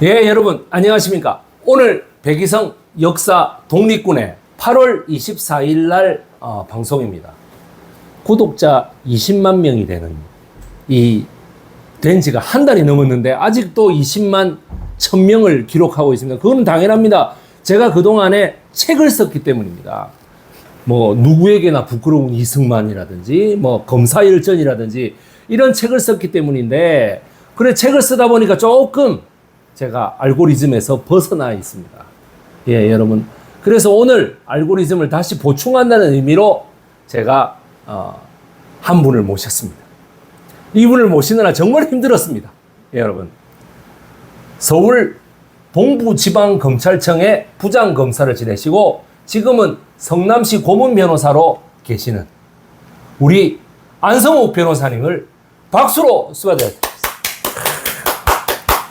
예, 여러분 안녕하십니까. 오늘 백이성 역사 독립군의 8월 24일 날 방송입니다. 구독자 20만 명이 되는 된 지가 한 달이 넘었는데 아직도 20만 1000명을 기록하고 있습니다. 그건 당연합니다. 제가 그동안에 책을 썼기 때문입니다. 뭐 누구에게나 부끄러운 이승만이라든지 뭐 검사일전이라든지 이런 책을 썼기 때문인데, 그래 책을 쓰다 보니까 조금 제가 알고리즘에서 벗어나 있습니다. 예, 여러분. 그래서 오늘 알고리즘을 다시 보충한다는 의미로 제가 한 분을 모셨습니다. 이분을 모시느라 정말 힘들었습니다. 예, 여러분. 서울 동부지방검찰청의 부장검사를 지내시고 지금은 성남시 고문 변호사로 계시는 우리 안성욱 변호사님을 박수로 수여드립니다.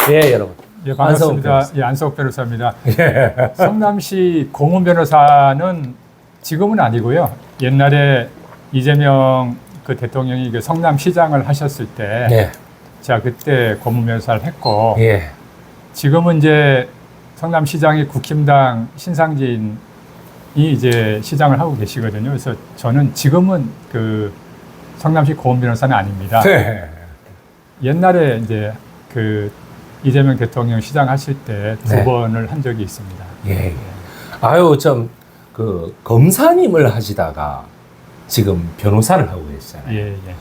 예, 여러분. 예, 반갑습니다. 예, 안성욱 변호사입니다. 예. 성남시 고문 변호사는 지금은 아니고요. 옛날에 이재명 그 대통령이 그 성남시장을 하셨을 때, 예. 제가 그때 고문 변호사를 했고, 예. 지금은 이제 성남시장이 국힘당 신상진이 이제 시장을 하고 계시거든요. 그래서 저는 지금은 그 성남시 고문 변호사는 아닙니다. 네. 옛날에 이제 그 이재명 대통령 시장 하실 때 두 번을 한 적이 있습니다. 예. 아유, 그 검사님을 하시다가 지금 변호사를 하고 계시잖아요. 예, 예.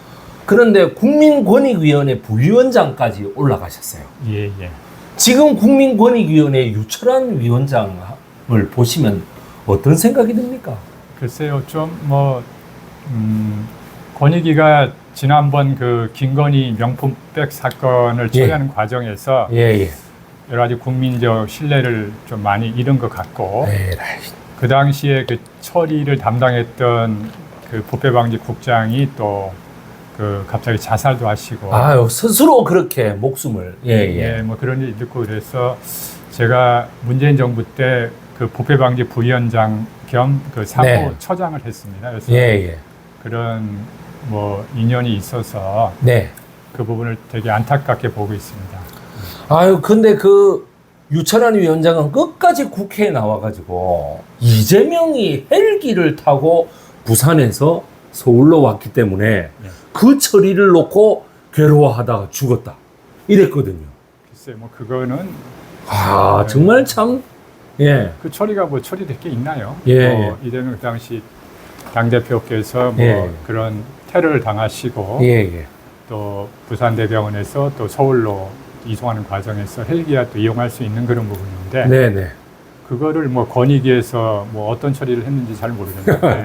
그런데 국민권익위원회 부위원장까지 올라가셨어요. 예, 예. 지금 국민권익위원회 유철한 위원장을 보시면 어떤 생각이 듭니까? 글쎄요, 권익위가 지난번 그 김건희 명품백 사건을 처리하는 과정에서 여러 가지 국민적 신뢰를 좀 많이 잃은 것 같고, 그 당시에 그 처리를 담당했던 그 부패방지 국장이 또 그 갑자기 자살도 하시고, 아유, 스스로 그렇게 목숨을 뭐 그런 일이 있고, 그래서 제가 문재인 정부 때 그 부패방지 부위원장 겸 그 사무처장을 했습니다. 그래서 그런 뭐 인연이 있어서 그 부분을 되게 안타깝게 보고 있습니다. 아유, 근데 그 유철한 위원장은 끝까지 국회에 나와가지고 이재명이 헬기를 타고 부산에서 서울로 왔기 때문에 그 처리를 놓고 괴로워하다가 죽었다 이랬거든요. 글쎄, 뭐 그거는 정말 참 그 처리가 뭐 처리될 게 있나요? 이재명 그 당시 당대표께서 그런 테러를 당하시고 또 부산대병원에서 또 서울로 이송하는 과정에서 헬기가 또 이용할 수 있는 그런 부분인데 그거를 뭐 권익위에서 뭐 어떤 처리를 했는지 잘 모르겠는데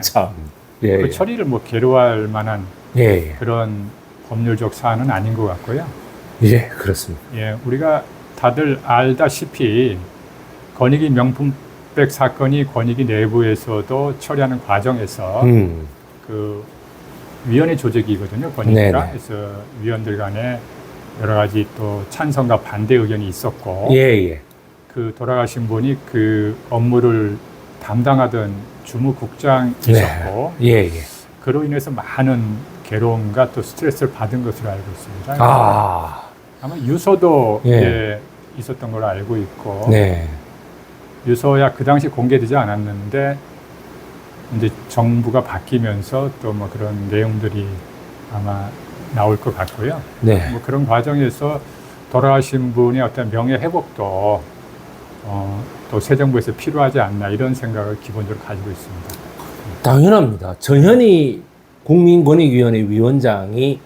그 처리를 뭐 괴로워할 만한 그런 법률적 사안은 아닌 것 같고요. 예, 그렇습니다. 우리가 다들 알다시피 권익위 명품백 사건이 권익위 내부에서도 처리하는 과정에서 그 위원회 조직이거든요, 권익위가. 그래서 위원들 간에 여러 가지 또 찬성과 반대 의견이 있었고, 그 돌아가신 분이 그 업무를 담당하던 주무국장이셨고, 그로 인해서 많은 괴로움과 또 스트레스를 받은 것으로 알고 있습니다. 아마 유서도 있었던 걸로 알고 있고, 유서야 그 당시 공개되지 않았는데 이제 정부가 바뀌면서 또 뭐 그런 내용들이 아마 나올 것 같고요. 뭐 그런 과정에서 돌아가신 분의 어떤 명예 회복도 또 새 정부에서 필요하지 않나 이런 생각을 기본적으로 가지고 있습니다. 당연합니다. 전현희 국민권익위원회 위원장이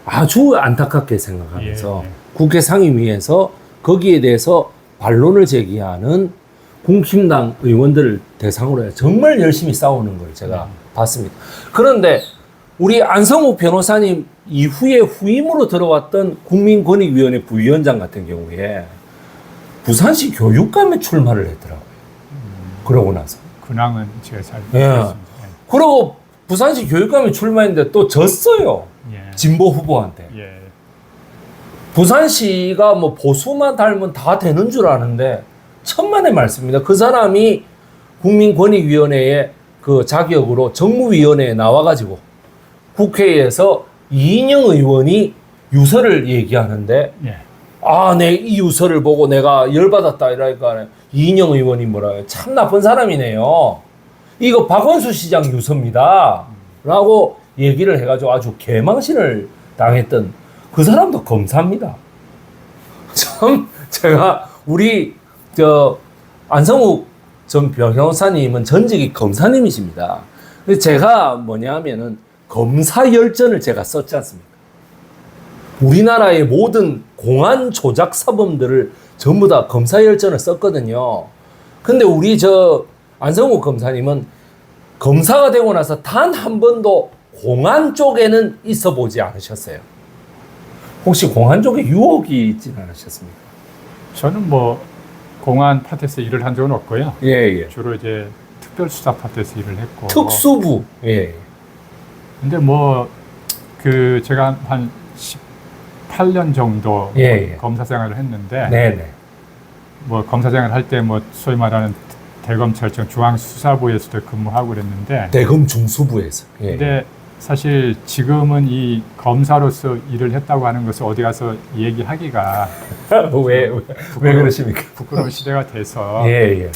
아주 안타깝게 생각하면서 국회 상임위에서 거기에 대해서 반론을 제기하는 국힘당 의원들을 대상으로 정말 열심히 싸우는 걸 제가 봤습니다. 그런데 우리 안성욱 변호사님 이후에 후임으로 들어왔던 국민권익위원회 부위원장 같은 경우에 부산시 교육감에 출마를 했더라고요. 그러고 나서. 근황은 제가 잘 모르겠습니다. 그리고 부산시 교육감에 출마했는데 또 졌어요. 진보 후보한테. 부산시가 뭐 보수만 닮으면 다 되는 줄 아는데 천만의 말씀입니다. 그 사람이 국민권익위원회의 그 자격으로 정무위원회에 나와가지고 국회에서 이인영 의원이 유서를 얘기하는데 내 이 유서를 보고 내가 열받았다 이러니까 이인영 의원이 뭐라 해요? 참 나쁜 사람이네요. 이거 박원순 시장 유서입니다. 라고 얘기를 해가지고 아주 개망신을 당했던 그 사람도 검사입니다. 참 제가 우리 안성욱 전 변호사님은 전직이 검사님이십니다. 근데 제가 뭐냐면은 검사 열전을 제가 썼지 않습니까? 우리나라의 모든 공안 조작 사범들을 전부 다 검사 열전을 썼거든요. 근데 우리 안성욱 검사님은 검사가 되고 나서 단 한 번도 공안 쪽에는 있어 보지 않으셨어요. 혹시 공안 쪽에 유혹이 있지는 않으셨습니까? 저는 뭐 공안 파트에서 일을 한 적은 없고요. 예. 주로 이제 특별수사 파트에서 일을 했고. 특수부. 예. 근데 뭐 제가 한 18년 정도 검사 생활을 했는데, 네네. 뭐 검사 생활 할 때 뭐 소위 말하는 대검찰청 중앙수사부에서도 근무하고 그랬는데, 대검 중수부에서. 예. 근데 사실 지금은 이 검사로서 일을 했다고 하는 것을 어디 가서 얘기하기가 왜 그러십니까? 부끄러운 시대가 돼서 예.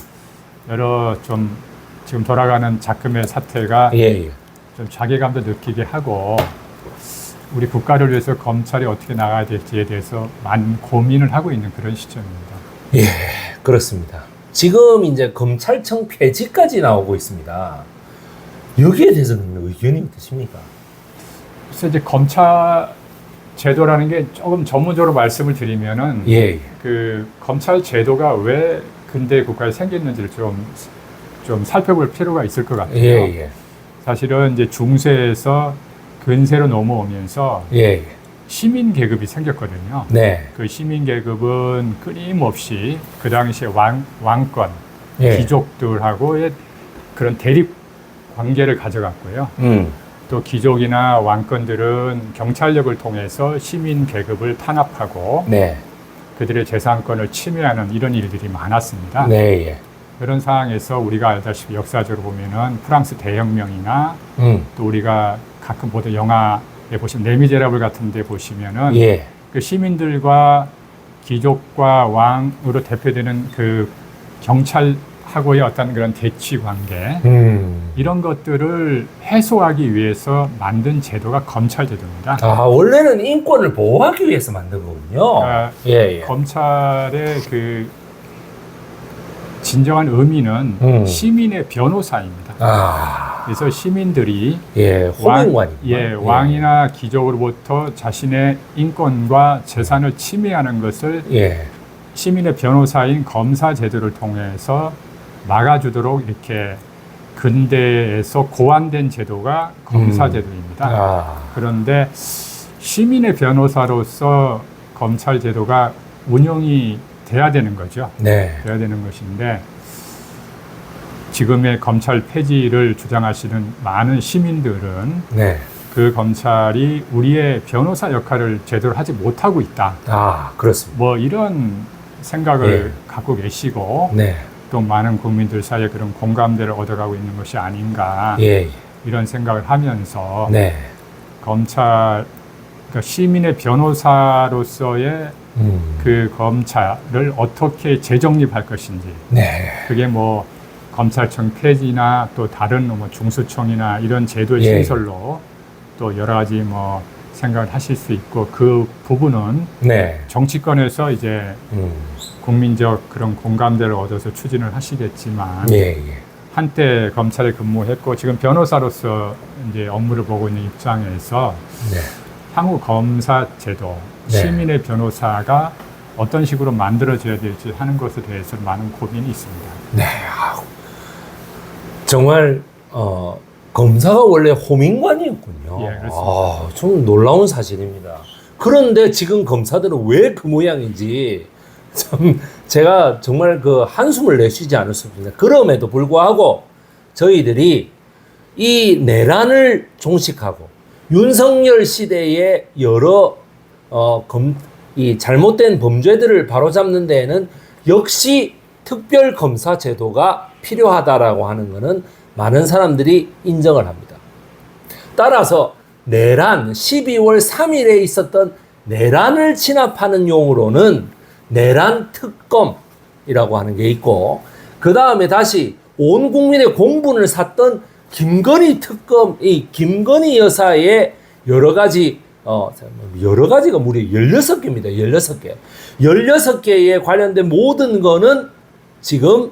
여러 좀 지금 돌아가는 작금의 사태가 예. 좀 자괴감도 느끼게 하고, 우리 국가를 위해서 검찰이 어떻게 나가야 될지에 대해서 많은 고민을 하고 있는 그런 시점입니다. 예, 그렇습니다. 지금 이제 검찰청 폐지까지 나오고 있습니다. 여기에 대해서는 의견이 어떠십니까? 그래서 이제 검찰 제도라는 게 조금 전문적으로 말씀을 드리면은, 예. 그 검찰 제도가 왜 근대 국가에 생겼는지를 좀 살펴볼 필요가 있을 것 같아요. 예. 사실은 이제 중세에서 근세로 넘어오면서 시민 계급이 생겼거든요. 네. 그 시민 계급은 끊임없이 그 당시에 왕권, 예. 귀족들하고의 그런 대립 관계를 가져갔고요. 또 귀족이나 왕권들은 경찰력을 통해서 시민 계급을 탄압하고 네. 그들의 재산권을 침해하는 이런 일들이 많았습니다. 네. 그런 상황에서 우리가 알다시피 역사적으로 보면은 프랑스 대혁명이나 또 우리가 가끔 보던 영화에 보시면 레미제라블 같은 데 보시면은 그 시민들과 귀족과 왕으로 대표되는 그 경찰하고의 어떤 그런 대치 관계 이런 것들을 해소하기 위해서 만든 제도가 검찰 제도입니다. 원래는 인권을 보호하기 위해서 만든 거군요. 검찰의 그 진정한 의미는 시민의 변호사입니다. 그래서 시민들이 왕이나 귀족으로부터 자신의 인권과 재산을 침해하는 것을 시민의 변호사인 검사 제도를 통해서 막아주도록 이렇게 근대에서 고안된 제도가 검사 제도입니다. 그런데 시민의 변호사로서 검찰 제도가 운영이 돼야 되는 거죠. 돼야 되는 것인데, 지금의 검찰 폐지를 주장하시는 많은 시민들은 그 검찰이 우리의 변호사 역할을 제대로 하지 못하고 있다. 그렇습니다. 뭐 이런 생각을 갖고 계시고, 또 많은 국민들 사이에 그런 공감대를 얻어가고 있는 것이 아닌가, 이런 생각을 하면서 검찰, 그러니까 시민의 변호사로서의 그 검찰을 어떻게 재정립할 것인지, 그게 뭐 검찰청 폐지나 또 다른 뭐 중수청이나 이런 제도의 신설로 또 여러 가지 뭐 생각을 하실 수 있고, 그 부분은 정치권에서 이제 국민적 그런 공감대를 얻어서 추진을 하시겠지만, 한때 검찰에 근무했고 지금 변호사로서 이제 업무를 보고 있는 입장에서 향후 검사 제도, 시민의 변호사가 어떤 식으로 만들어져야 될지 하는 것에 대해서 많은 고민이 있습니다. 정말 검사가 원래 호민관이었군요. 그렇습니다. 좀 놀라운 사실입니다. 그런데 지금 검사들은 왜 그 모양인지 참 제가 정말 그 한숨을 내쉬지 않을 수 없습니다. 그럼에도 불구하고 저희들이 이 내란을 종식하고 윤석열 시대의 여러 이 잘못된 범죄들을 바로잡는 데에는 역시 특별검사 제도가 필요하다라고 하는 것은 많은 사람들이 인정을 합니다. 따라서 내란 12월 3일에 있었던 내란을 진압하는 용어로는 내란 특검이라고 하는 게 있고, 그 다음에 다시 온 국민의 공분을 샀던 김건희 특검, 이 김건희 여사의 여러 가지, 여러 가지가 무려 16개입니다. 16개. 16개에 관련된 모든 거는 지금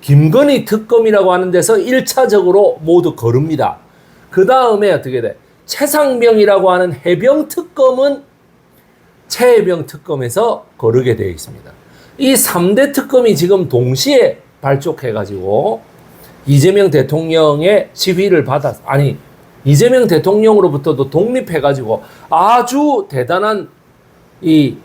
김건희 특검이라고 하는 데서 1차적으로 모두 거릅니다. 그 다음에 어떻게 돼? 최상병이라고 하는 해병 특검은 최해병 특검에서 거르게 되어 있습니다. 이 3대 특검이 지금 동시에 발족해가지고 이재명 대통령의 지휘를 받았, 아니, 이재명 대통령으로부터도 독립해가지고 아주 대단한 이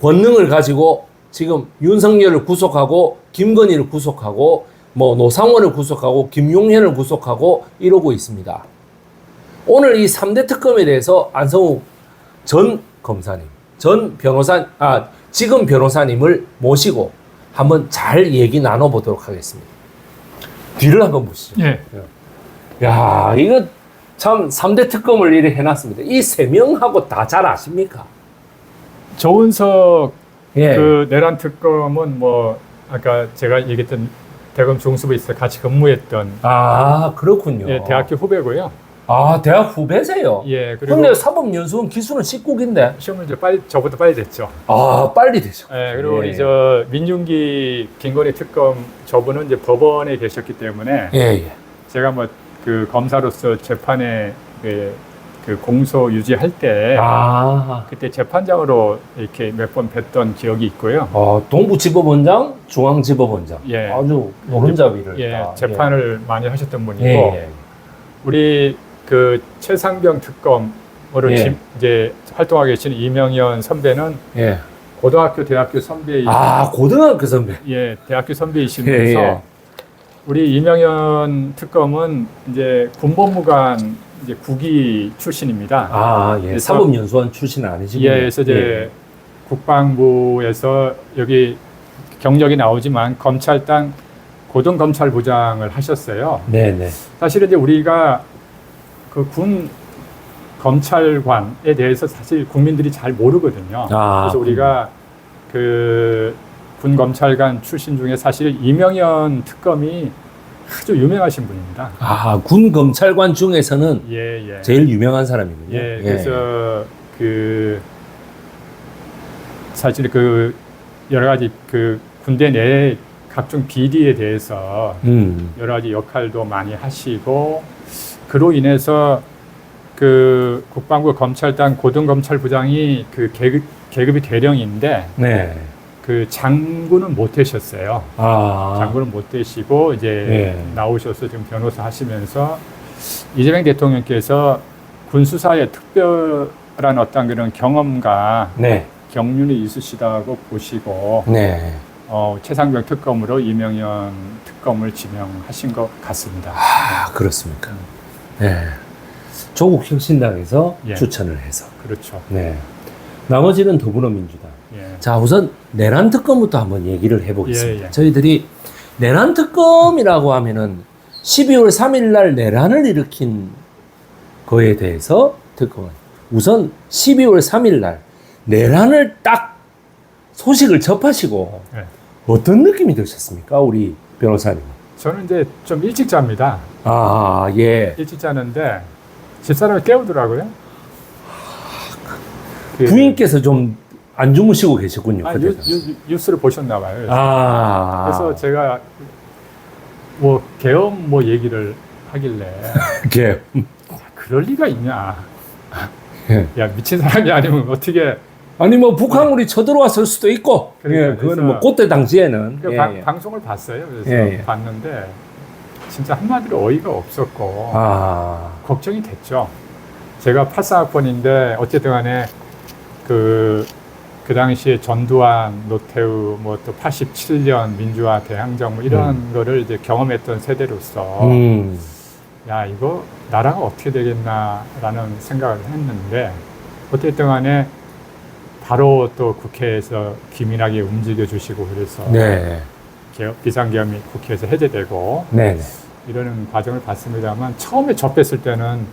권능을 가지고 지금 윤석열을 구속하고 김건희를 구속하고 뭐 노상원을 구속하고 김용현을 구속하고 이러고 있습니다. 오늘 이 3대 특검에 대해서 안성욱 전 검사님, 지금 변호사님을 모시고 한번 잘 얘기 나눠보도록 하겠습니다. 뒤를 한번 보시죠. 예. 야, 이거 참 3대 특검을 이렇게 해놨습니다. 이 3명하고 다 잘 아십니까? 조은석 예. 그 내란 특검은 뭐 아까 제가 얘기했던 대검 중수부에서 같이 근무했던 아, 그렇군요. 예, 대학교 후배고요. 아, 대학 후배세요? 예, 그리고 근데 사법연수원 기수는 19기인데. 시험을 이제 저보다 빨리 됐죠. 아, 빨리 되죠. 예, 그리고 예. 우리 저 민중기 김건희 특검 저분은 이제 법원에 계셨기 때문에 예, 예. 제가 뭐 그 검사로서 재판에 그 공소 유지할 때 아, 그때 재판장으로 이렇게 몇 번 뵀던 기억이 있고요. 동부지법원장, 중앙지법원장. 예. 아주 노른자위를. 예, 다. 재판을 많이 하셨던 분이고 예, 예. 우리 그 최상병 특검으로 예. 이제 활동하고 계신 이명현 선배는 예. 고등학교, 대학교 선배, 아, 고등학교 선배. 예, 대학교 선배이시면서 예, 예. 우리 이명현 특검은 이제 군법무관 이제 국위 출신입니다. 아, 예. 그래서- 사법연수원 출신 아니시군요. 예, 그래서 이제 국방부에서 여기 경력이 나오지만 검찰당 고등검찰부장을 하셨어요. 네, 네. 사실은 이제 우리가 그 군 검찰관에 대해서 사실 국민들이 잘 모르거든요. 아, 그래서 우리가 그 군 검찰관 출신 중에 사실 이명현 특검이 아주 유명하신 분입니다. 아, 군 검찰관 중에서는 예, 예. 제일 유명한 사람이군요. 예, 그래서 그 사실 그 여러 가지 그 군대 내 각종 비리에 대해서 여러 가지 역할도 많이 하시고 그로 인해서 그 국방부 검찰당 고등검찰부장이 그 계급이 대령인데 네. 그 장군은 못 되셨어요. 아, 장군은 못 되시고 이제 네. 나오셔서 지금 변호사 하시면서 이재명 대통령께서 군 수사에 특별한 어떤 그런 경험과 네. 경륜이 있으시다고 보시고 네. 최상병 특검으로 이명현 특검을 지명하신 것 같습니다. 아, 그렇습니까? 네. 조국 혁신당에서 예. 추천을 해서. 그렇죠. 네. 나머지는 더불어민주당. 예. 자, 우선 내란 특검부터 한번 얘기를 해보겠습니다. 예, 예. 저희들이 내란 특검이라고 하면은 12월 3일 날 내란을 일으킨 거에 대해서 특검은 우선 12월 3일 날 내란을 딱 소식을 접하시고 예. 어떤 느낌이 드셨습니까, 우리 변호사님? 저는 이제 좀 일찍 잡니다. 아, 예. 일찍 자는데 집사람이 깨우더라고요. 그- 부인께서 좀 안 주무시고 계셨군요. 아, 그때는. 뉴스를 보셨나 봐요. 아. 그래서 제가 뭐 계엄 뭐 얘기를 하길래 이렇게. 그럴 리가 있냐. 예. 야, 미친 사람이 아니면 어떻게 아니, 뭐, 북한군이 쳐들어왔을 수도 있고. 그러니까 예, 그거는 그래서- 뭐, 그때 당시에는. 그 예, 예. 방송을 봤어요. 그래서 예, 예. 봤는데 진짜 한마디로 어이가 없었고 아. 걱정이 됐죠. 제가 84학번인데 어쨌든 간에 그 당시에 전두환, 노태우, 뭐 또 87년 민주화 대항전 뭐 이런 거를 이제 경험했던 세대로서 야, 이거 나라가 어떻게 되겠나라는 생각을 했는데 어쨌든 간에 바로 또 국회에서 기민하게 움직여 주시고 그래서 네. 비상계엄이 국회에서 해제되고 네네. 이러는 과정을 봤습니다만 처음에 접했을 때는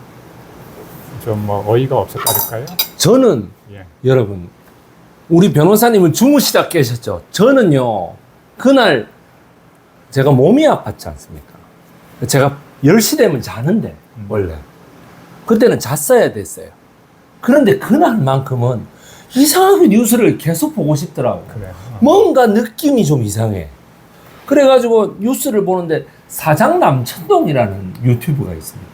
좀 뭐 어이가 없었다랄까요? 저는 예. 여러분, 우리 변호사님은 주무시다 깨셨죠. 저는요, 그날 제가 몸이 아팠지 않습니까? 제가 10시 되면 자는데, 원래. 그때는 잤어야 됐어요. 그런데 그날만큼은 이상하게 뉴스를 계속 보고 싶더라고요. 그래요. 뭔가 느낌이 좀 이상해. 그래가지고 뉴스를 보는데 사장 남천동이라는 유튜브가 있습니다.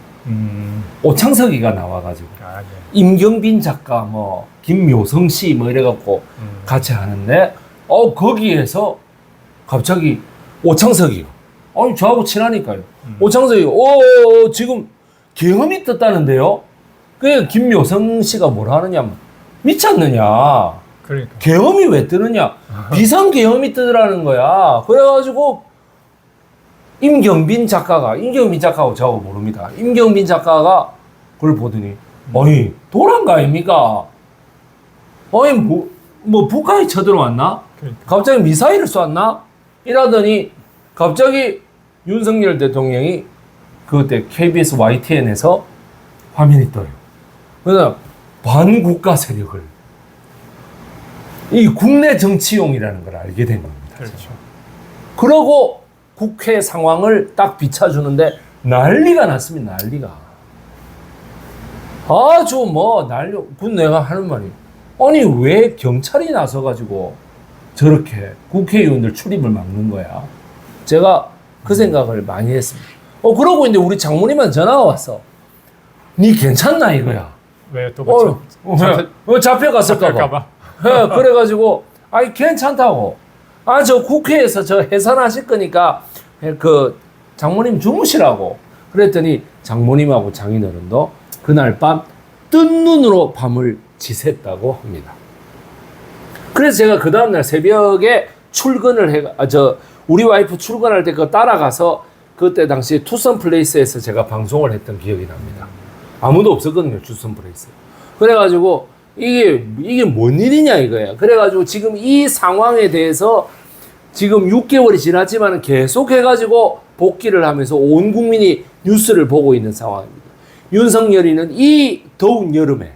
오창석이가 나와가지고 아, 네. 임경빈 작가 뭐 김묘성 씨 뭐 이래갖고 같이 하는데 거기에서 갑자기 오창석이요. 아니 저하고 친하니까요. 오창석이 지금 계엄이 떴다는데요. 그 김묘성 씨가 뭐라 하느냐 미쳤느냐. 그러니까. 계엄이 왜 뜨느냐? 비상계엄이 뜨더라는 거야. 그래가지고 임경빈 작가가 저하고 모릅니다. 임경빈 작가가 그걸 보더니 아니 도란 거 아닙니까? 아니 뭐 북한이 쳐들어왔나? 그러니까. 갑자기 미사일을 쐈나? 이러더니 갑자기 윤석열 대통령이 그때 KBS YTN에서 화면이 떠요. 그래서 반국가 세력을 이 국내 정치용이라는 걸 알게 된 겁니다. 그렇죠. 그러고 국회 상황을 딱 비춰주는데 난리가 났습니다. 난리가. 아주 뭐 난리. 내가 하는 말이 아니 왜 경찰이 나서가지고 저렇게 국회의원들 출입을 막는 거야. 제가 그 생각을 많이 했습니다. 그러고 있는데 우리 장모님한테 전화가 왔어. 니 괜찮나 이거야. 왜 또 뭐 잡혀갔을까봐. 그래가지고 아이 괜찮다고. 저 국회에서 저 해산하실 거니까 그 장모님 주무시라고. 그랬더니 장모님하고 장인어른도 그날 밤 뜬 눈으로 밤을 지샜다고 합니다. 그래서 제가 그 다음날 새벽에 출근을 우리 와이프 출근할 때 그거 따라가서 그때 당시 투썸 플레이스에서 제가 방송을 했던 기억이 납니다. 아무도 없었거든요, 투썸 플레이스. 그래가지고 이게 뭔 일이냐 이거야. 그래가지고 지금 이 상황에 대해서 지금 6개월이 지났지만 계속 해가지고 복귀를 하면서 온 국민이 뉴스를 보고 있는 상황입니다. 윤석열이는 이 더운 여름에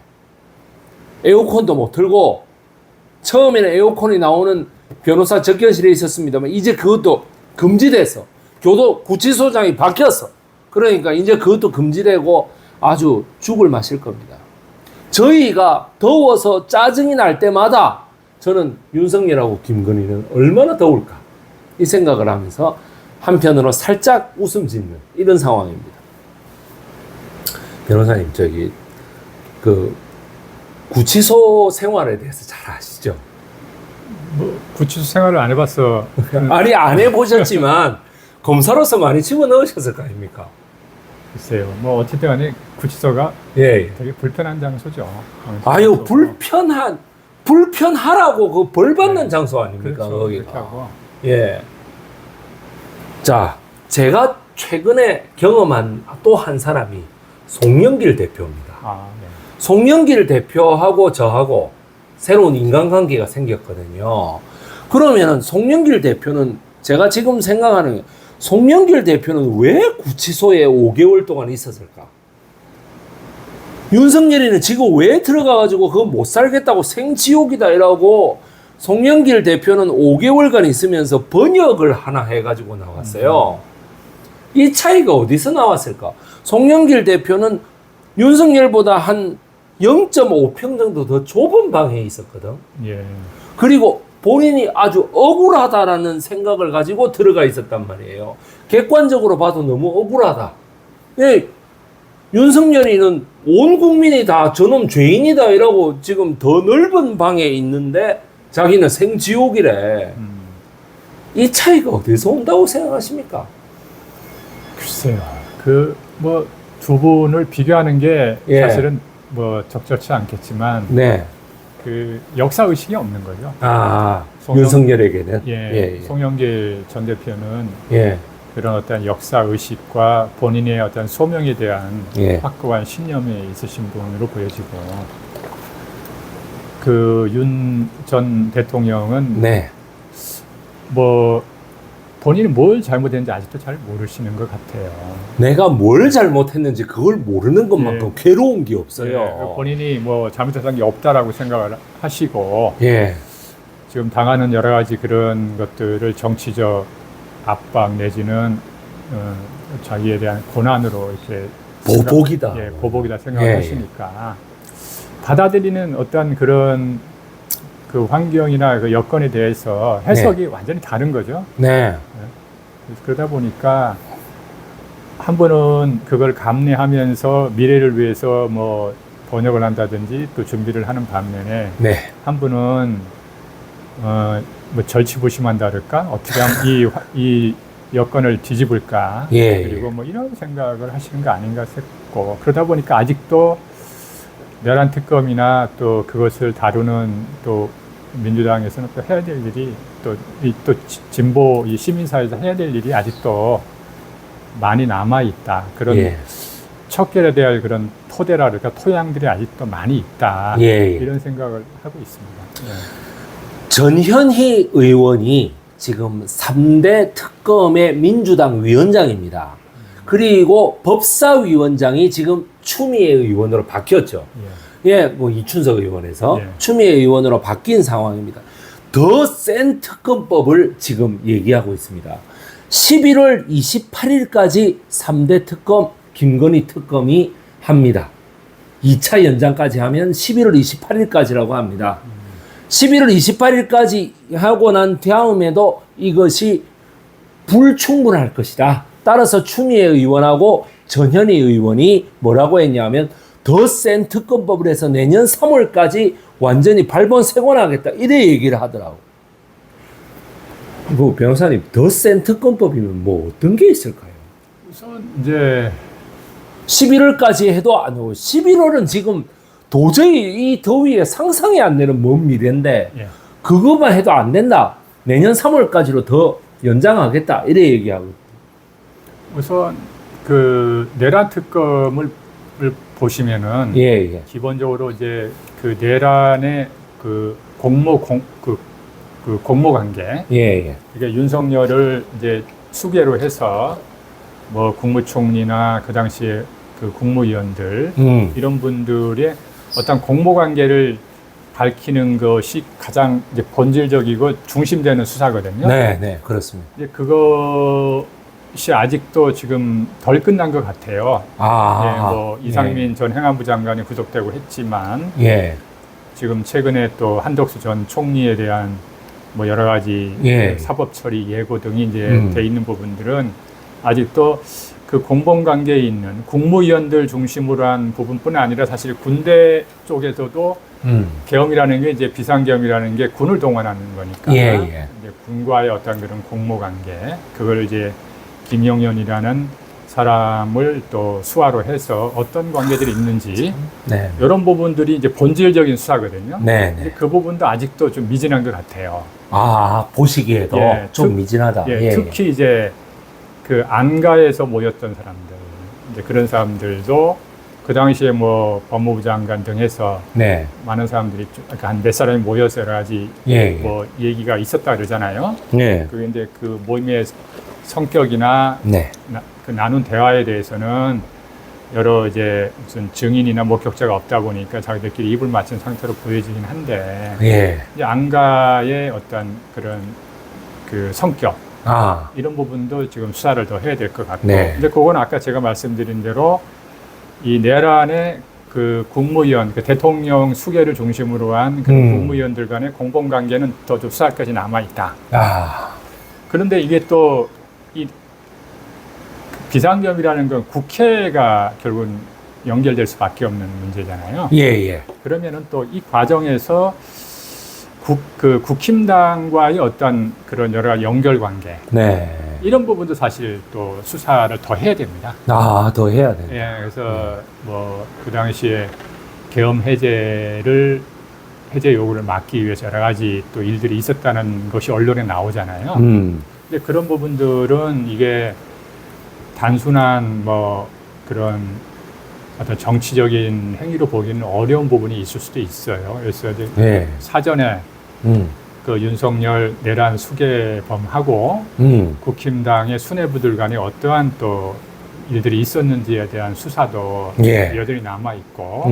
에어컨도 못 틀고 처음에는 에어컨이 나오는 변호사 접견실에 있었습니다만 이제 그것도 금지돼서 구치소장이 바뀌었어. 그러니까 이제 그것도 금지되고 아주 죽을 마실 겁니다. 저희가 더워서 짜증이 날 때마다 저는 윤석열하고 김건희는 얼마나 더울까 이 생각을 하면서 한편으로 살짝 웃음 짓는 이런 상황입니다. 변호사님 그 구치소 생활에 대해서 잘 아시죠? 뭐 구치소 생활을 안 해봤어. 아니 안 해보셨지만 검사로서 많이 집어넣으셨을 거 아닙니까? 글쎄요. 뭐 어쨌든 간에 구치소가 예. 되게 불편한 장소죠. 아유 불편하라고 그 벌 받는 장소 아닙니까? 그렇죠. 거기가. 그렇게 하고. 예. 자, 제가 최근에 경험한 또 한 사람이 송영길 대표입니다. 아, 네. 송영길 대표하고 저하고 새로운 인간관계가 생겼거든요. 그러면은 송영길 대표는 제가 지금 생각하는 게 송영길 대표는 왜 구치소에 5개월 동안 있었을까? 윤석열이는 지금 왜 들어가가지고 그거 못 살겠다고 생지옥이다 이러고 송영길 대표는 5개월간 있으면서 번역을 하나 해가지고 나왔어요. 이 차이가 어디서 나왔을까? 송영길 대표는 윤석열보다 한 0.5평 정도 더 좁은 방에 있었거든. 예. 그리고 본인이 아주 억울하다라는 생각을 가지고 들어가 있었단 말이에요. 객관적으로 봐도 너무 억울하다. 예, 윤석열이는 온 국민이 다 저놈 죄인이다 이러고 지금 더 넓은 방에 있는데 자기는 생지옥이래. 이 차이가 어디서 온다고 생각하십니까? 글쎄요. 뭐 두 분을 비교하는 게 예. 사실은 뭐 적절치 않겠지만 네. 그 역사 의식이 없는 거죠. 윤석열에게는. 예. 송영길 전 대표는 예. 그런 어떤 역사 의식과 본인의 어떤 소명에 대한 예. 확고한 신념이 있으신 분으로 보여지고 그 윤 전 대통령은 네. 뭐 본인이 뭘 잘못했는지 아직도 잘 모르시는 것 같아요. 내가 뭘 잘못했는지 그걸 모르는 것만큼 괴로운 게 없어요. 예, 본인이 뭐 잘못한 게 없다라고 생각을 하시고 예. 지금 당하는 여러 가지 그런 것들을 정치적 압박 내지는 자기에 대한 고난으로 이렇게 보복이다. 보복이다 생각을 예, 하시니까 받아들이는 어떤 그런 그 환경이나 그 여건에 대해서 해석이 완전히 다른 거죠. 네. 그러다 보니까 한 분은 그걸 감내하면서 미래를 위해서 뭐 번역을 한다든지 또 준비를 하는 반면에 네. 한 분은 뭐 절치부심한다 그럴까? 어떻게 하면 이 여건을 뒤집을까? 예, 그리고 뭐 이런 생각을 하시는 거 아닌가 싶고 그러다 보니까 아직도 내란 특검이나 또 그것을 다루는 또 민주당에서는 또 해야 될 일이 또 진보 이 시민사회에서 해야 될 일이 아직도 많이 남아 있다. 그런 예. 척결에 대한 그런 토대라 그럴까 토양들이 아직도 많이 있다. 예. 이런 생각을 하고 있습니다. 전현희 의원이 지금 3대 특검의 민주당 위원장입니다. 그리고 법사위원장이 지금 추미애 의원으로 바뀌었죠. 예, 뭐 이춘석 의원에서 추미애 의원으로 바뀐 상황입니다. 더 센 특검법을 지금 얘기하고 있습니다. 11월 28일까지 3대 특검, 김건희 특검이 합니다. 2차 연장까지 하면 11월 28일까지라고 합니다. 11월 28일까지 하고 난 다음에도 이것이 불충분할 것이다. 따라서 추미애 의원하고 전현희 의원이 뭐라고 했냐면 더 센 특검법을 해서 내년 3월까지 완전히 발본색원하겠다. 이래 얘기를 하더라고. 뭐 변호사님, 더 센 특검법이면 뭐 어떤 게 있을까요? 우선 이제 11월까지 해도 안 오고 11월은 지금 도저히 이 더위에 상상이 안 되는 먼 미래인데 그것만 해도 안 된다. 내년 3월까지로 더 연장하겠다. 이래 얘기하고. 우선 그 내란 특검을 보시면은 기본적으로 이제 그 내란의 그 공모 관계, 그러니까 윤석열을 이제 수계로 해서 뭐 국무총리나 그 당시에 그 국무위원들 이런 분들의 어떤 공모 관계를 밝히는 것이 가장 이제 본질적이고 중심되는 수사거든요. 네, 그렇습니다. 이제 그것이 아직도 지금 덜 끝난 것 같아요. 뭐 이상민 전 행안부 장관이 구속되고 했지만 지금 최근에 또 한덕수 전 총리에 대한 뭐 여러 가지 사법 처리 예고 등이 이제 돼 있는 부분들은 아직도 그 공범 관계에 있는 국무위원들 중심으로 한 부분뿐 아니라 사실 군대 쪽에서도 계엄이라는 게 이제 비상계엄이라는 게 군을 동원하는 거니까 이제 군과의 어떤 그런 공모 관계 그걸 이제 김용현이라는 사람을 또 수하로 해서 어떤 관계들이 있는지 이런 부분들이 이제 본질적인 수사거든요. 근데 그 부분도 아직도 좀 미진한 것 같아요. 보시기에도 좀 미진하다. 특히 이제 그 안가에서 모였던 사람들, 이제 그런 사람들도 그 당시에 뭐 법무부 장관 등 해서 많은 사람들이 한 몇 사람이 모여서 여러 가지 뭐 얘기가 있었다 그러잖아요. 그게 이제 그 모임의 성격이나 그 나눈 대화에 대해서는 여러 이제 무슨 증인이나 목격자가 없다 보니까 자기들끼리 입을 맞춘 상태로 보여지긴 한데 이제 안가의 어떤 그런 그 성격 이런 부분도 지금 수사를 더 해야 될 것 같고 근데 그건 아까 제가 말씀드린 대로 이 내란의 그 국무위원, 그 대통령 수계를 중심으로 한 그런 국무위원들 간의 공범관계는 더 좀 수사까지 남아있다. 그런데 이게 또 이 비상계엄이라는 건 국회가 결국은 연결될 수밖에 없는 문제잖아요. 그러면은 또 이 과정에서 국힘당과의 어떤 그런 여러 가지 연결관계 이런 부분도 사실 또 수사를 더 해야 됩니다. 더 해야 됩니다. 그래서 뭐 그 당시에 계엄 해제 요구를 막기 위해서 여러 가지 또 일들이 있었다는 것이 언론에 나오잖아요. 근데 그런 부분들은 이게 단순한 뭐 그런 어떤 정치적인 행위로 보기는 어려운 부분이 있을 수도 있어요. 그래서 이제 사전에 그 윤석열 내란 수괴범하고 국힘당의 수뇌부들 간에 어떠한 또 일들이 있었는지에 대한 수사도 예. 여전히 남아 있고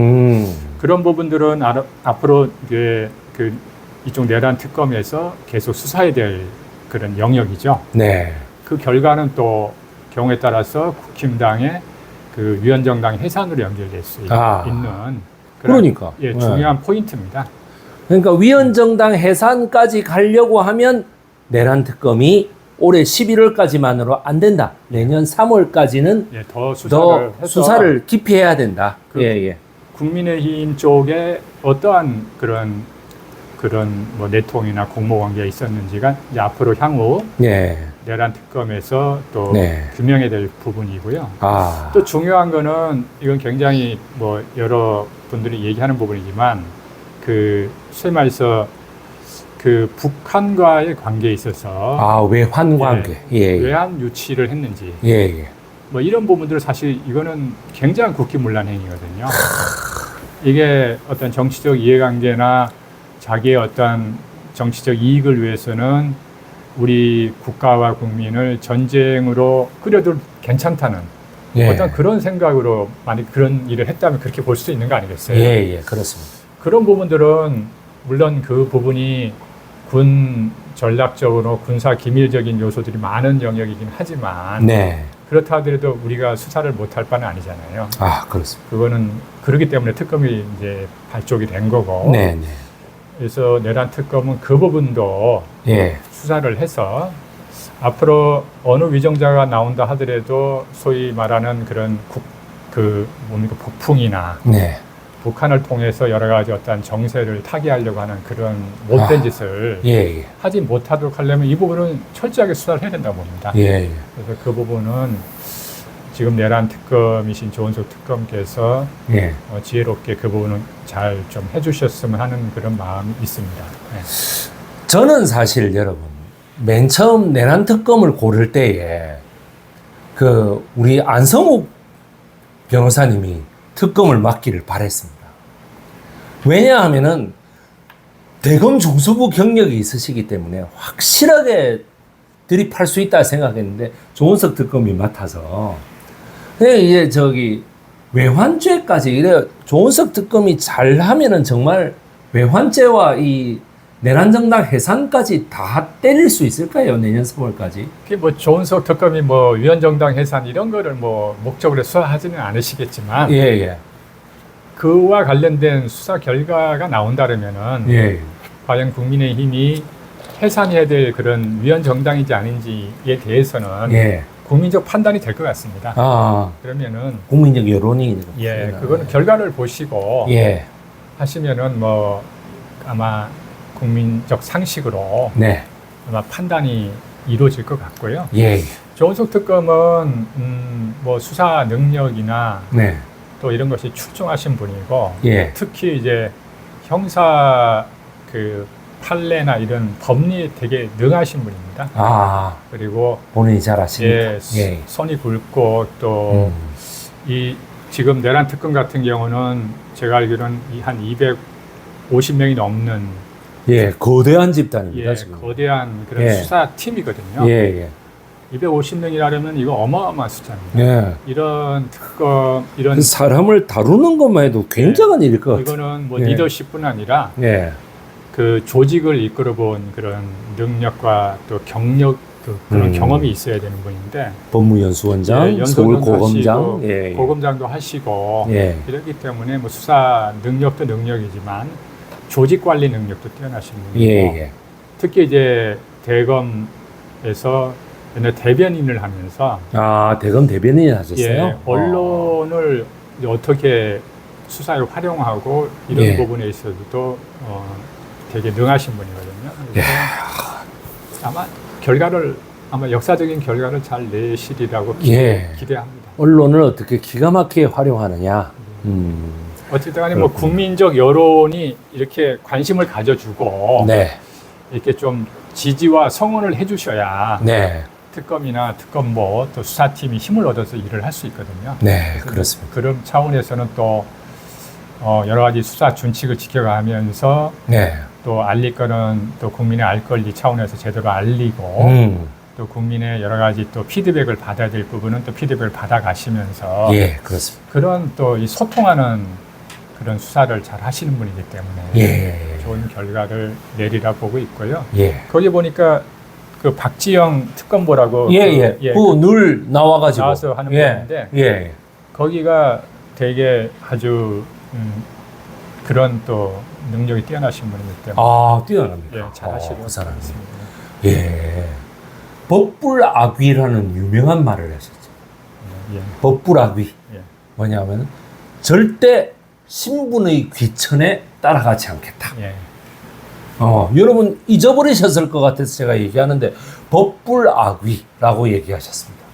그런 부분들은 앞으로 이제 그 이쪽 내란 특검에서 계속 수사해야 될 그런 영역이죠. 네. 그 결과는 또 경우에 따라서 국힘당의 그 위원정당 해산으로 연결될 수 있는 그런 그러니까 예, 중요한 포인트입니다. 그러니까 위원정당 해산까지 가려고 하면 내란 특검이 올해 11월까지만으로 안 된다. 내년 3월까지는 예, 더 수사를 깊이 해야 된다. 그 예. 국민의힘 쪽에 어떠한 그런 뭐 내통이나 공모 관계가 있었는지가 이제 앞으로 향후 내란 특검에서 또 규명해야 될 부분이고요. 또 중요한 거는 이건 굉장히 뭐 여러 분들이 얘기하는 부분이지만 그 소위 말해서 그 북한과의 관계에 있어서 외환 관계, 외환 유치를 했는지, 뭐 이런 부분들은 사실 이거는 굉장히 국기문란 행위거든요. 이게 어떤 정치적 이해관계나 자기의 어떤 정치적 이익을 위해서는 우리 국가와 국민을 전쟁으로 끌어들 괜찮다는 어떤 그런 생각으로 만약 그런 일을 했다면 그렇게 볼 수 있는 거 아니겠어요? 그렇습니다. 그런 부분들은 물론 그 부분이 군 전략적으로 군사 기밀적인 요소들이 많은 영역이긴 하지만 그렇다 하더라도 우리가 수사를 못할 바는 아니잖아요. 그렇습니다. 그거는 그렇기 때문에 특검이 이제 발족이 된 거고. 그래서 내란 특검은 그 부분도 수사를 해서 앞으로 어느 위정자가 나온다 하더라도 소위 말하는 그런 북풍이나 북한을 통해서 여러 가지 어떤 정세를 타개하려고 하는 그런 못된 짓을 하지 못하도록 하려면 이 부분은 철저하게 수사를 해야 된다고 봅니다. 그래서 그 부분은 지금 내란 특검이신 조은석 특검께서 지혜롭게 그 부분은 잘 좀 해주셨으면 하는 그런 마음이 있습니다. 저는 사실 여러분 맨 처음 내란 특검을 고를 때에 그 우리 안성욱 변호사님이 특검을 맡기를 바랬습니다. 왜냐하면은 대검 중수부 경력이 있으시기 때문에 확실하게 드립할 수 있다 생각했는데 조은석 특검이 맡아서 이제 외환죄까지 이래 조은석 특검이 잘하면은 정말 외환죄와 이 내란정당 해산까지 다 때릴 수 있을까요? 내년 3월까지? 그게 뭐 조은석 특검이 뭐 위원정당 해산 이런 거를 뭐 목적으로 수사하지는 않으시겠지만 그와 관련된 수사 결과가 나온다면은 과연 국민의힘이 해산해야 될 그런 위원정당인지 아닌지에 대해서는 국민적 판단이 될 것 같습니다. 그러면은 국민적 여론이 그거는 결과를 보시고 하시면은 뭐 아마 국민적 상식으로 아마 판단이 이루어질 것 같고요. 조은석 특검은 뭐 수사 능력이나 또 이런 것이 출중하신 분이고 특히 이제 형사 그 판례나 이런 법리에 되게 능하신 분입니다. 그리고 본인이 잘 아시니까 손이 굵고 또 이 지금 내란 특검 같은 경우는 제가 알기로는 한 250명이 넘는 거대한 집단입니다. 지금. 거대한 그런 수사팀이거든요. 250명이라면 이거 어마어마한 숫자입니다. 이런 특검, 이런 사람을 다루는 것만 해도 굉장한 일일 것 같아요. 이거는 뭐 리더십뿐 아니라 그 조직을 이끌어본 그런 능력과 또 경력, 그런 경험이 있어야 되는 분인데 법무연수원장, 서울고검장, 고검장도 하시고 이렇기 때문에 뭐 수사 능력도 능력이지만 조직 관리 능력도 뛰어나신 분이고 특히 이제 대검에서 옛날 대변인을 하면서 대검 대변인 하셨어요? 언론을 어떻게 수사에 활용하고 이런 부분에 있어서도 되게 능하신 분이거든요. 그래서 아마 역사적인 결과를 잘 내시리라고 기대합니다. 언론을 어떻게 기가 막히게 활용하느냐. 어쨌든 간에 뭐 국민적 여론이 이렇게 관심을 가져주고 이렇게 좀 지지와 성원을 해주셔야 특검이나 특검보 또 수사팀이 힘을 얻어서 일을 할 수 있거든요. 그렇습니다. 그런 차원에서는 또 여러 가지 수사 준칙을 지켜가면서 또 알릴 거는 또 국민의 알 권리 차원에서 제대로 알리고 또 국민의 여러 가지 또 피드백을 받아야 될 부분은 또 피드백을 받아 가시면서 예, 그렇습니다. 그런 또 이 소통하는 그런 수사를 잘 하시는 분이기 때문에 예. 좋은 결과를 내리라 보고 있고요. 예. 거기 보니까 그 박지영 특검보라고 예, 예. 늘 나와가지고. 나와서 하는 예. 분인데 예. 거기가 되게 아주 그런 또 능력이 뛰어나신 분이기 때문에 아, 뛰어납니다. 예, 잘 하시고 그 사람이. 있습니다. 예. 법불악위라는 유명한 말을 하셨죠. 예, 법불악위. 예. 뭐냐면 절대 신분의 귀천에 따라가지 않겠다. 예. 여러분 잊어버리셨을 것 같아서 제가 얘기하는데 법불악위라고 얘기하셨습니다.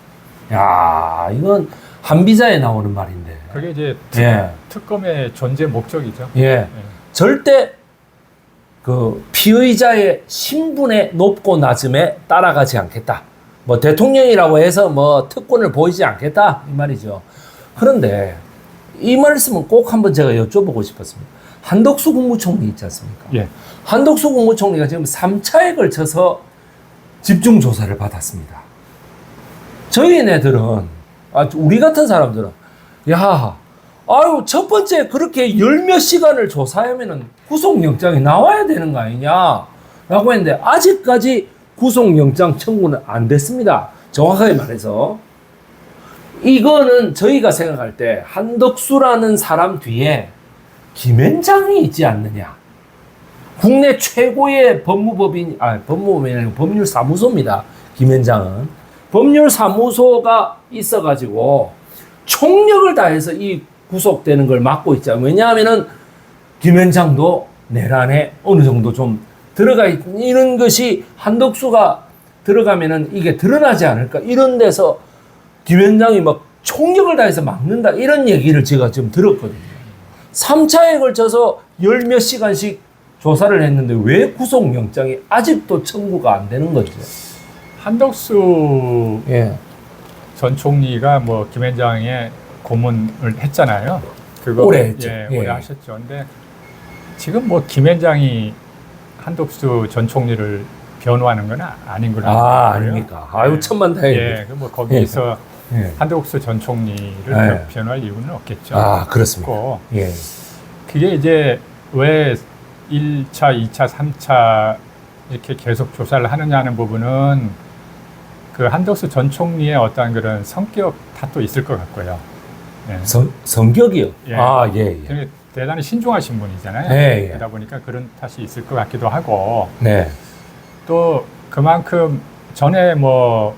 야, 이건 한비자에 나오는 말인데. 그게 이제 예. 특검의 존재 목적이죠. 예. 절대 그 피의자의 신분의 높고 낮음에 따라가지 않겠다. 뭐 대통령이라고 해서 뭐 특권을 보이지 않겠다 이 말이죠. 그런데 이 말씀은 꼭 한번 제가 여쭤보고 싶었습니다. 한덕수 국무총리 있지 않습니까? 예. 한덕수 국무총리가 지금 3차에 걸쳐서 집중 조사를 받았습니다. 저희네들은 우리 같은 사람들은 첫 번째 그렇게 열몇 시간을 조사하면은 구속영장이 나와야 되는 거 아니냐 라고 했는데 아직까지 구속영장 청구는 안 됐습니다. 정확하게 말해서 이거는 저희가 생각할 때 한덕수라는 사람 뒤에 김앤장이 있지 않느냐. 국내 최고의 법무법인이 아니고 법률사무소입니다. 김앤장은 법률사무소가 있어가지고 총력을 다해서 이 구속되는 걸 막고 있죠. 왜냐하면은 김앤장도 내란에 어느 정도 좀 들어가 있는 것이 한덕수가 들어가면은 이게 드러나지 않을까 이런 데서 김앤장이 막 총력을 다해서 막는다 이런 얘기를 제가 좀 들었거든요. 3차에 걸쳐서 열 몇 시간씩 조사를 했는데 왜 구속영장이 아직도 청구가 안 되는 거죠? 한덕수 예. 전 총리가 뭐 김앤장의 고문을 했잖아요. 그거 오래 했죠. 예, 예. 오래 하셨죠. 근데 지금 뭐 김앤장이 한덕수 전 총리를 변호하는 건 아닌 걸로 알고 있고요. 아닙니까? 아유, 천만다행이네. 예, 그 뭐 거기서 예. 한덕수 전 총리를 예. 변호할 이유는 없겠죠. 그렇습니다. 없고, 예. 그게 이제 왜 1차, 2차, 3차 이렇게 계속 조사를 하느냐 하는 부분은 그 한덕수 전 총리의 어떤 그런 성격 탓도 있을 것 같고요. 예. 성격이요? 예. 예. 되게 대단히 신중하신 분이잖아요. 예. 그러다 보니까 그런 탓이 있을 것 같기도 하고 네. 또 그만큼 전에 뭐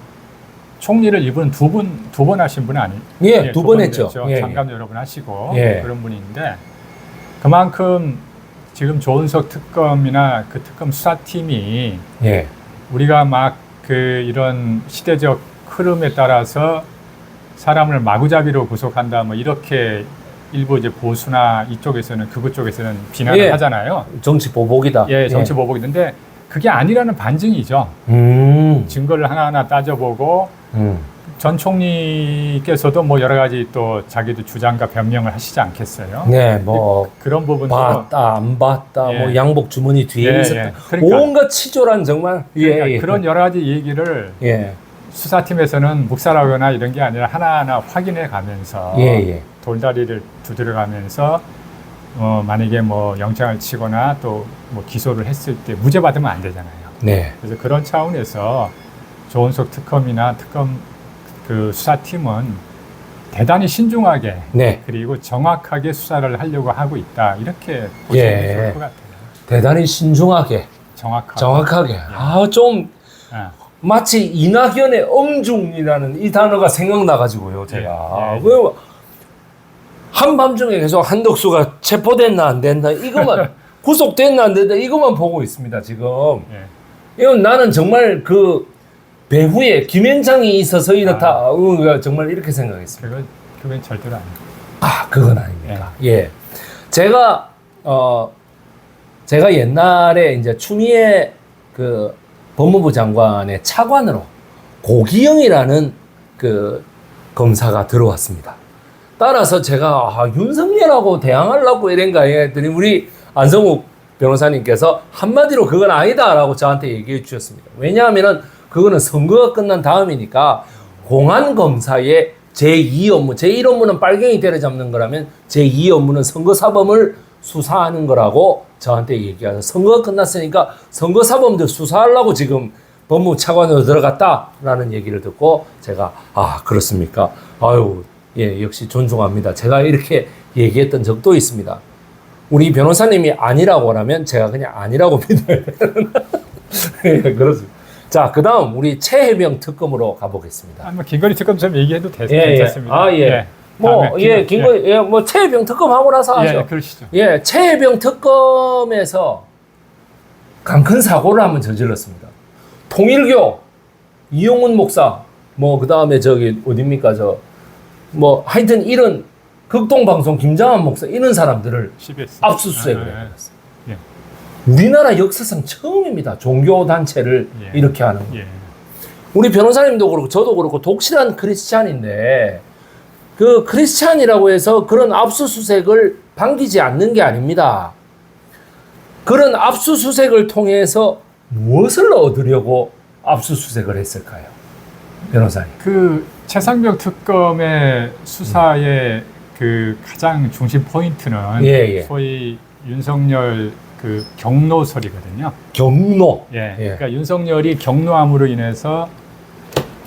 총리를 이분 두 번 하신 분 예, 두 번 했죠. 예. 장관 여러 번 하시고 예. 그런 분인데 그만큼 지금 조은석 특검이나 그 특검 수사팀이 예. 우리가 막 그 이런 시대적 흐름에 따라서 사람을 마구잡이로 구속한다 뭐 이렇게 일부 이제 보수나 이쪽에서는 극우 쪽에서는 비난을 예. 하잖아요. 정치 보복이다. 예, 정치 보복인데 그게 아니라는 반증이죠. 증거를 하나하나 따져보고 전 총리께서도 뭐 여러 가지 또 자기도 주장과 변명을 하시지 않겠어요? 네, 뭐 그런 부분도 봤다, 안 봤다, 예. 뭐 양복 주머니 뒤에 예, 있었다. 예. 그러니까, 온갖 치졸한 정말. 그러니까 예. 그런 여러 가지 얘기를 예. 수사팀에서는 묵살하거나 이런 게 아니라 하나하나 확인해 가면서 예. 돌다리를 두드려 가면서 만약에 뭐 영장을 치거나 또 뭐 기소를 했을 때 무죄 받으면 안 되잖아요. 네. 그래서 그런 차원에서 조은석 특검이나 특검 그 수사팀은 대단히 신중하게 네. 그리고 정확하게 수사를 하려고 하고 있다 이렇게 보시면 예. 좋을 것 같아요. 대단히 신중하게, 정확하게. 좀 예. 마치 이낙연의 엄중이라는 이 단어가 생각나가지고요, 제가. 예. 왜 한밤중에 계속 한덕수가 체포됐나 안 됐나 이것만 구속됐나 안 됐나 이것만 보고 있습니다, 지금. 예. 이건 나는 정말 그 배후에 김앤장이 있어서 이렇다. 정말 이렇게 생각했습니다. 그건 절대로 아니에요. 그건 아닙니까? 예. 제가 옛날에 이제 추미애 그 법무부 장관의 차관으로 고기영이라는 그 검사가 들어왔습니다. 따라서 제가 윤석열하고 대항하려고 이런가 했더니 우리 안성욱 변호사님께서 한마디로 그건 아니다라고 저한테 얘기해 주셨습니다. 왜냐하면은 그거는 선거가 끝난 다음이니까 공안검사의 제2 업무, 제1 업무는 빨갱이 때려잡는 거라면 제2 업무는 선거사범을 수사하는 거라고 저한테 얘기하서 선거가 끝났으니까 선거사범들 수사하려고 지금 법무차관으로 들어갔다라는 얘기를 듣고 제가 아 그렇습니까? 아유 예 역시 존중합니다. 제가 이렇게 얘기했던 적도 있습니다. 우리 변호사님이 아니라고 하면 제가 그냥 아니라고 믿어야 되는 예, 그렇습니다. 자, 그 다음 우리 최혜병 특검으로 가보겠습니다. 뭐 긴거리 특검처럼 얘기해도 예, 괜찮습니다. 아, 예. 뭐 최혜병 특검 하고 나서 하죠. 예, 그러시죠. 예, 최혜병 특검에서 강 큰 사고를 한번 저질렀습니다. 통일교, 이용훈 목사, 뭐, 그 다음에 저기, 어딥니까, 뭐, 하여튼 이런 극동방송 김장한 목사, 이런 사람들을 CBS. 압수수색을 해버렸어요. 예. 우리나라 역사상 처음입니다. 종교단체를 예. 이렇게 하는 거. 예. 우리 변호사님도 그렇고 저도 그렇고 독실한 크리스찬인데 그 크리스찬이라고 해서 그런 압수수색을 반기지 않는 게 아닙니다. 그런 압수수색을 통해서 무엇을 얻으려고 압수수색을 했을까요? 변호사님. 그 최상병 특검의 수사의 그 가장 중심 포인트는 예. 소위 윤석열 그 경로설이거든요. 경로. 예. 그러니까 윤석열이 경로함으로 인해서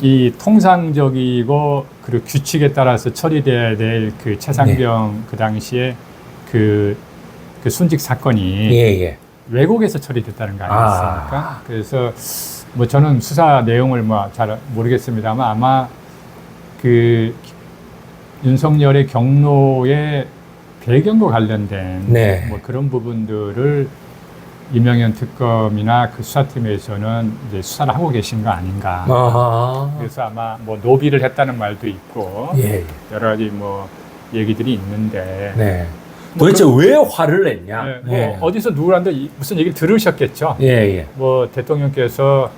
이 통상적이고 그리고 규칙에 따라서 처리돼야 될 그 최상병 그 당시에 그 순직 사건이 외국에서 처리됐다는 거 아니겠습니까? 그래서 뭐 저는 수사 내용을 뭐 잘 모르겠습니다만 아마 그 윤석열의 경로의 배경과 관련된 뭐 그런 부분들을 이명현 특검이나 그 수사팀에서는 이제 수사를 하고 계신 거 아닌가. 그래서 아마 뭐 노비를 했다는 말도 있고 여러 가지 뭐 얘기들이 있는데 도대체 왜 화를 냈냐? 뭐 어디서 누구한테 무슨 얘기를 들으셨겠죠. 뭐 대통령께서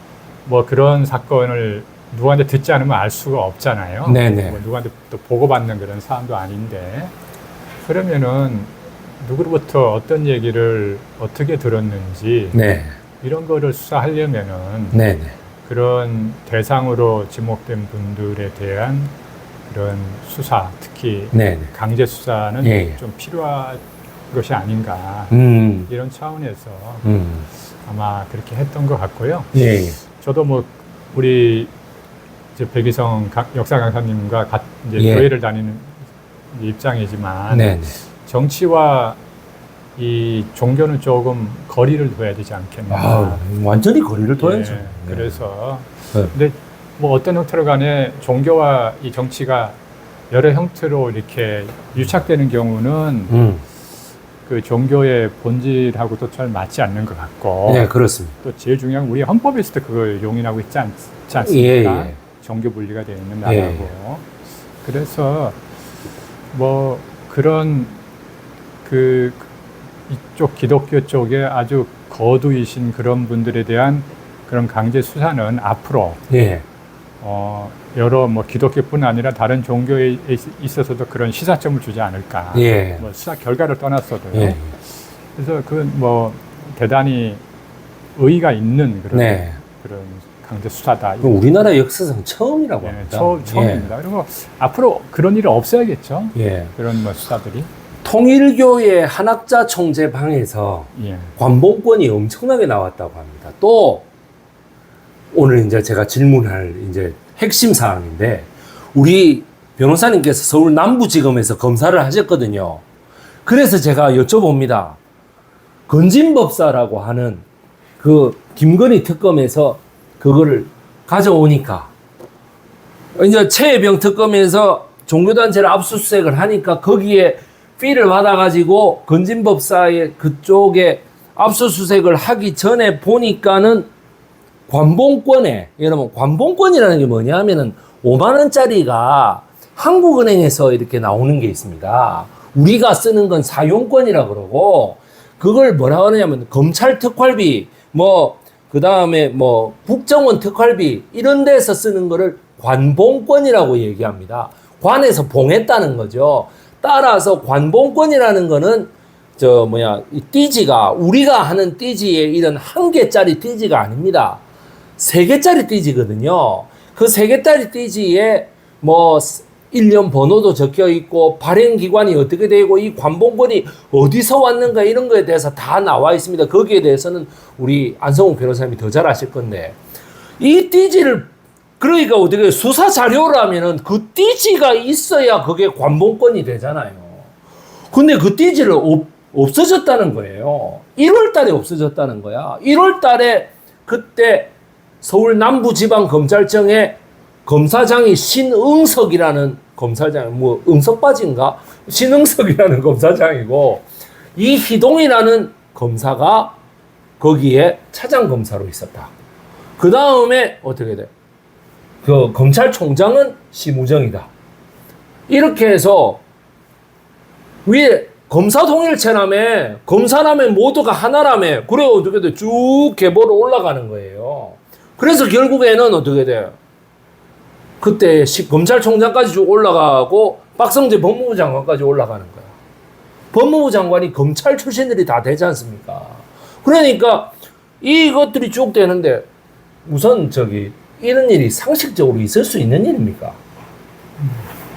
뭐 그런 사건을 누구한테 듣지 않으면 알 수가 없잖아요. 뭐 누구한테 또 보고받는 그런 사안도 아닌데 그러면은 누구로부터 어떤 얘기를 어떻게 들었는지 이런 거를 수사하려면은 그런 대상으로 지목된 분들에 대한 그런 수사, 특히 강제 수사는 좀 필요한 것이 아닌가 이런 차원에서 아마 그렇게 했던 것 같고요. 저도 뭐 우리 이제 백이성 역사 강사님과 이제 교회를 다니는 입장이지만 정치와 이 종교는 조금 거리를 둬야 되지 않겠나. 완전히 거리를 둬야죠. 그래서 근데 뭐 어떤 형태로 간에 종교와 이 정치가 여러 형태로 이렇게 유착되는 경우는 그 종교의 본질하고도 잘 맞지 않는 것 같고. 그렇습니다. 또 제일 중요한 건 우리 헌법에서도 그걸 용인하고 있지 않습니까? 종교 분리가 되어 있는 나라고. 그래서 뭐 그런 그 이쪽 기독교 쪽에 아주 거두이신 그런 분들에 대한 그런 강제 수사는 앞으로 여러 뭐 기독교뿐 아니라 다른 종교에 있어서도 그런 시사점을 주지 않을까. 뭐 수사 결과를 떠났어도요. 그래서 그건 뭐 대단히 의의가 있는 그런 강제 수사다. 우리나라 역사상 처음이라고 합니다. 처음입니다. 그리고 앞으로 그런 일이 없어야겠죠. 그런 뭐 수사들이. 통일교의 한학자 총재 방에서 관봉권이 엄청나게 나왔다고 합니다. 또 오늘 이제 제가 질문할 이제 핵심 사항인데 우리 변호사님께서 서울 남부지검에서 검사를 하셨거든요. 그래서 제가 여쭤봅니다. 건진법사라고 하는 그 김건희 특검에서 그거를 가져오니까 이제 최혜병 특검에서 종교단체를 압수수색을 하니까 거기에 피를 받아가지고 건진법사의 그쪽에 압수수색을 하기 전에 보니까는 관봉권에, 여러분 관봉권이라는 게 뭐냐 하면은 5만 원짜리가 한국은행에서 이렇게 나오는 게 있습니다. 우리가 쓰는 건 사용권이라 그러고 그걸 뭐라 그러냐면 검찰 특활비 뭐 그 다음에 뭐 국정원 특활비 이런 데서 쓰는 거를 관봉권이라고 얘기합니다. 관에서 봉했다는 거죠. 따라서 관봉권이라는 거는 이 띠지가 우리가 하는 띠지의 이런 한 개짜리 띠지가 아닙니다. 세 개짜리 띠지거든요. 그 세 개짜리 띠지에 뭐 1년 번호도 적혀 있고 발행 기관이 어떻게 되고 이 관본권이 어디서 왔는가 이런 거에 대해서 다 나와 있습니다. 거기에 대해서는 우리 안성욱 변호사님이 더 잘 아실 건데 이 띠지를 그러니까 어떻게 수사 자료라면은 그 띠지가 있어야 그게 관본권이 되잖아요. 근데 그 띠지를 없어졌다는 거예요. 1월 달에 없어졌다는 거야. 1월 달에 그때 서울 남부지방검찰청에 검사장이 신응석이라는 검사장, 뭐 응석바지인가? 신응석이라는 검사장이고 이희동이라는 검사가 거기에 차장검사로 있었다. 그 다음에 어떻게 돼? 그 검찰총장은 심우정이다. 이렇게 해서 위에 검사 동일체라며 검사라며 모두가 하나라며 그래 어떻게 돼? 쭉 계보로 올라가는 거예요. 그래서 결국에는 어떻게 돼요? 그때 검찰총장까지 쭉 올라가고 박성재 법무부 장관까지 올라가는 거야. 법무부 장관이 검찰 출신들이 다 되지 않습니까? 그러니까 이것들이 쭉 되는데 우선 이런 일이 상식적으로 있을 수 있는 일입니까?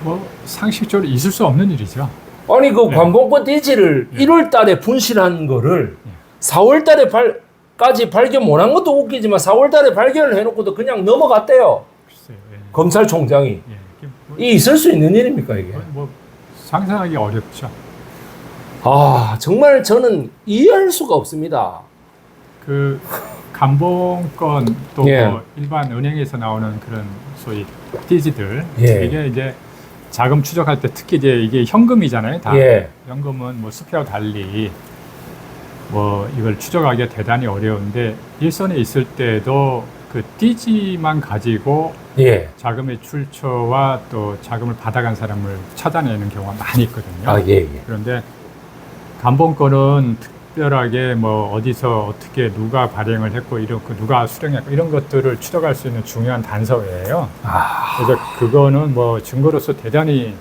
뭐 상식적으로 있을 수 없는 일이죠. 아니 그 관본권 띠지를 1월 달에 분실한 거를 4월 달에 까지 발견 못한 것도 웃기지만 4월 달에 발견을 해놓고도 그냥 넘어갔대요. 글쎄요. 검찰총장이. 이 있을 수 있는 일입니까 이게? 뭐 상상하기 어렵죠. 아 정말 저는 이해할 수가 없습니다. 그 감봉권 또 예. 뭐 일반 은행에서 나오는 그런 소위 띠지들 예. 이게 이제 자금 추적할 때 특히 이제 이게 현금이잖아요. 다 예. 현금은 뭐 수표와 달리 뭐 이걸 추적하기가 대단히 어려운데 일선에 있을 때도 그 띠지만 가지고 예. 자금의 출처와 또 자금을 받아간 사람을 찾아내는 경우가 많이 있거든요. 아 예. 그런데 감봉권은 특별하게 뭐 어디서 어떻게 누가 발행을 했고 누가 수령했고 이런 것들을 추적할 수 있는 중요한 단서예요. 그래서 그거는 뭐 증거로서 대단히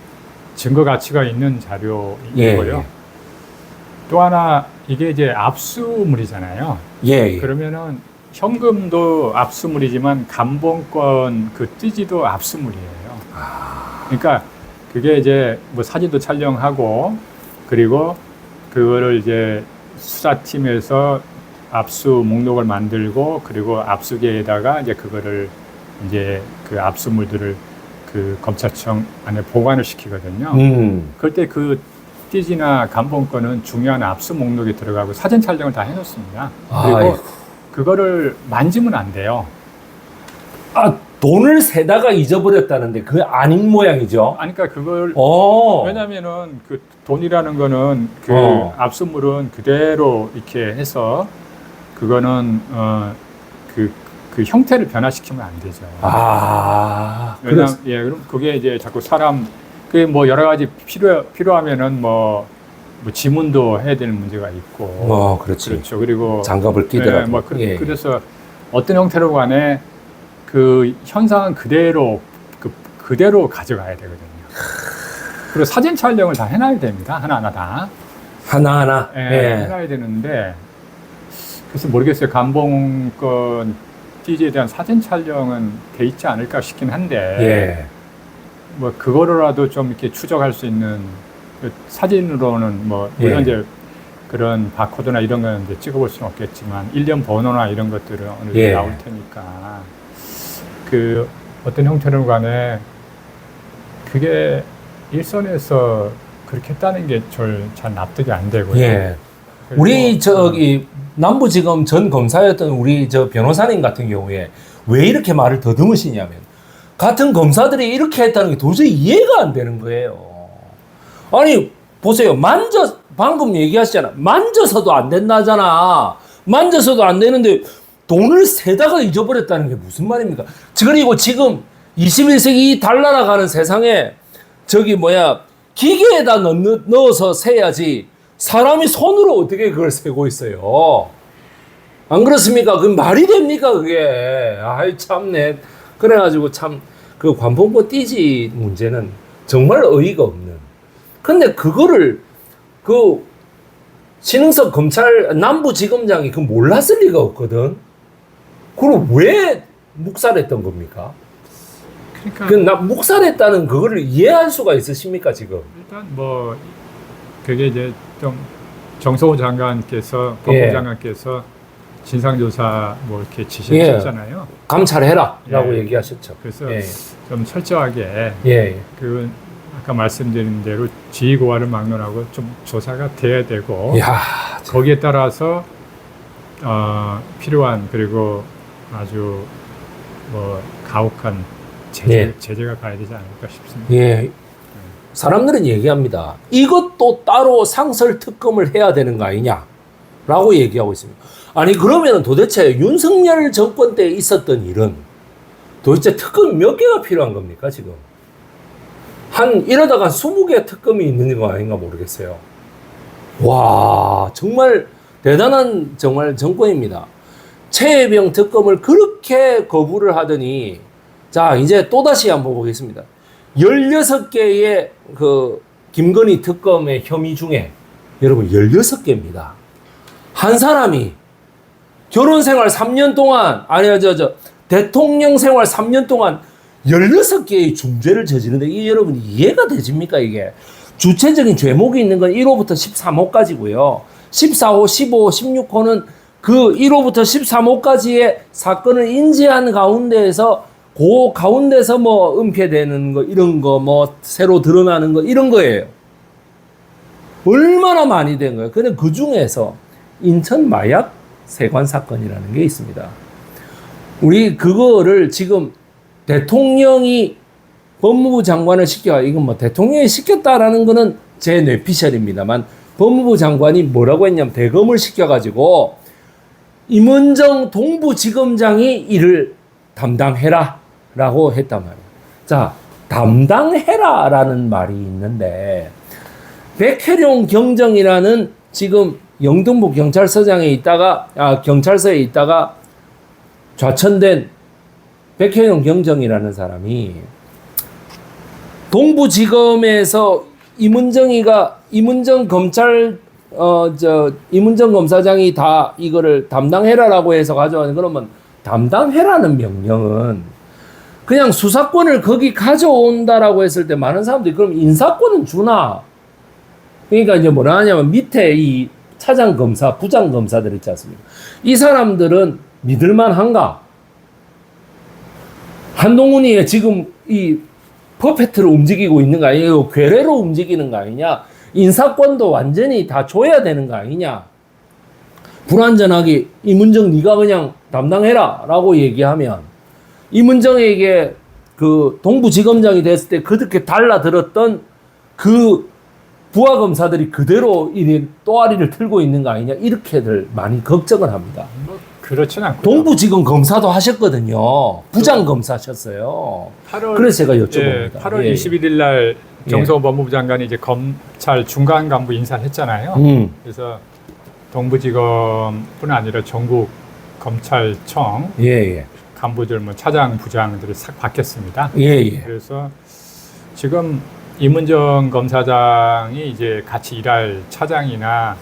증거 가치가 있는 자료이고요. 예. 또 하나 이게 이제 압수물이잖아요. 예. 그러면은 현금도 압수물이지만 감봉권 그 띠지도 압수물이에요. 그러니까 그게 이제 뭐 사진도 촬영하고 그리고 그거를 이제 수사팀에서 압수 목록을 만들고 그리고 압수기에다가 이제 그거를 이제 그 압수물들을 그 검찰청 안에 보관을 시키거든요. 그럴 때 그 띠지나 감봉권은 중요한 압수 목록에 들어가고 사진 촬영을 다 해놓습니다. 그리고 아이고. 그거를 만지면 안 돼요. 아 돈을 세다가 잊어버렸다는데 그게 아닌 모양이죠. 아니, 그러니까 그걸 오. 왜냐면은 그 돈이라는 거는 그 압수물은 그대로 이렇게 해서 그거는 그 형태를 변화시키면 안 되죠. 아. 왜냐면 예, 그럼 그게 이제 자꾸 사람 그게 뭐 여러 가지 필요하면은 뭐 지문도 해야 되는 문제가 있고. 그렇지. 그렇죠. 그리고 장갑을 끼더라도. 예, 뭐 예. 그래서 어떤 형태로 간에 그 현상은 그대로 가져가야 되거든요. 그리고 사진 촬영을 다 해놔야 됩니다. 하나하나 다. 하나하나. 예, 예. 해놔야 되는데 그래서 모르겠어요. 감봉권 띠지에 대한 사진 촬영은 돼 있지 않을까 싶긴 한데 예. 뭐 그거로라도 좀 이렇게 추적할 수 있는 그 사진으로는 뭐 물론 예. 이제 그런 바코드나 이런 거는 이제 찍어볼 수는 없겠지만 일련 번호나 이런 것들은 어느 정도 예. 나올 테니까 그 어떤 형태로 간에 그게 일선에서 그렇게 했다는 게 잘 납득이 안 되고요. 예. 우리 남부지검 전 검사였던 우리 변호사님 같은 경우에 왜 이렇게 말을 더듬으시냐면 같은 검사들이 이렇게 했다는 게 도저히 이해가 안 되는 거예요. 아니 보세요. 방금 얘기하시잖아. 만져서도 안 된다잖아. 만져서도 안 되는데 돈을 세다가 잊어버렸다는 게 무슨 말입니까? 그리고 지금 21세기 이 달나라가는 세상에 기계에다 넣어서 세야지 사람이 손으로 어떻게 그걸 세고 있어요? 안 그렇습니까? 그 말이 됩니까 그게? 아이 참네. 그래가지고 참 그 관본권 띠지 문제는 정말 어이가 없는. 근데 그거를 신흥석 검찰 남부지검장이 그 몰랐을 리가 없거든. 그럼 왜 묵살했던 겁니까? 그러니까 그 묵살했다는 그거를 이해할 수가 있으십니까 지금? 일단 뭐 그게 이제 좀 정성호 장관께서 예. 법무부 장관께서 진상조사 뭐 이렇게 지시하셨잖아요. 감찰해라라고 예. 얘기하셨죠. 그래서 예. 좀 철저하게 예. 그 아까 말씀드린 대로 지휘고하를 막론하고 좀 조사가 돼야 되고 야, 거기에 따라서 필요한 그리고 아주 뭐 가혹한 제재가 가야 되지 않을까 싶습니다. 예. 사람들은 얘기합니다. 이것도 따로 상설 특검을 해야 되는 거 아니냐라고 얘기하고 있습니다. 아니 그러면 도대체 윤석열 정권 때 있었던 일은 도대체 특검 몇 개가 필요한 겁니까 지금? 이러다가 20개 특검이 있는 거 아닌가 모르겠어요. 와, 정말 대단한 정말 정권입니다. 최혜병 특검을 그렇게 거부를 하더니 자, 이제 또다시 한번 보겠습니다. 16개의 그 김건희 특검의 혐의 중에 여러분 16개입니다. 한 사람이 결혼 생활 3년 동안 대통령 생활 3년 동안 16개의 중죄를 저지르는데 이게 여러분 이해가 되십니까 이게? 주체적인 죄목이 있는 건 1호부터 13호까지고요. 14호, 15호, 16호는 그 1호부터 13호까지의 사건을 인지한 가운데에서 그 가운데서 뭐 은폐되는 거 이런 거 뭐 새로 드러나는 거 이런 거예요. 얼마나 많이 된 거예요. 근데 그 중에서 인천 마약 세관 사건이라는 게 있습니다. 우리 그거를 지금 대통령이 법무부 장관을 이건 뭐 대통령이 시켰다라는 거는 제 뇌피셜입니다만 법무부 장관이 뭐라고 했냐면 대검을 시켜가지고 임은정 동부지검장이 이를 담당해라 라고 했단 말이에요. 자, 담당해라 라는 말이 있는데 백혜룡 경정이라는 지금 영등포 경찰서장에 있다가 경찰서에 있다가 좌천된 백혜룡 경정이라는 사람이 동부지검에서 임은정 검사장이 다 이거를 담당해라라고 해서 가져왔는데 그러면 담당해라는 명령은 그냥 수사권을 거기 가져온다라고 했을 때 많은 사람들이 그럼 인사권은 주나? 그러니까 이제 뭐라 하냐면 밑에 이 차장 검사, 부장 검사들 있지 않습니까? 이 사람들은 믿을만한가? 한동훈이 지금 이 퍼펙트로 움직이고 있는 거 아니에요? 괴뢰로 움직이는 거 아니냐? 인사권도 완전히 다 줘야 되는 거 아니냐? 불완전하게 임은정 네가 그냥 담당해라 라고 얘기하면 임은정에게 그 동부지검장이 됐을 때 그렇게 달라들었던 그 부하검사들이 그대로 이 또아리를 틀고 있는 거 아니냐 이렇게들 많이 걱정을 합니다. 뭐 그렇진 않고요. 동부지검 검사도 하셨거든요. 부장검사셨어요. 그래서 제가 여쭤봅니다. 예, 8월 21일 날 정성호 법무부 장관이 이제 검찰 중간 간부 인사를 했잖아요. 그래서 동부지검뿐 아니라 전국 검찰청 간부들, 뭐 차장, 부장들이 싹 바뀌었습니다. 그래서 지금 임은정 검사장이 이제 같이 일할 차장이나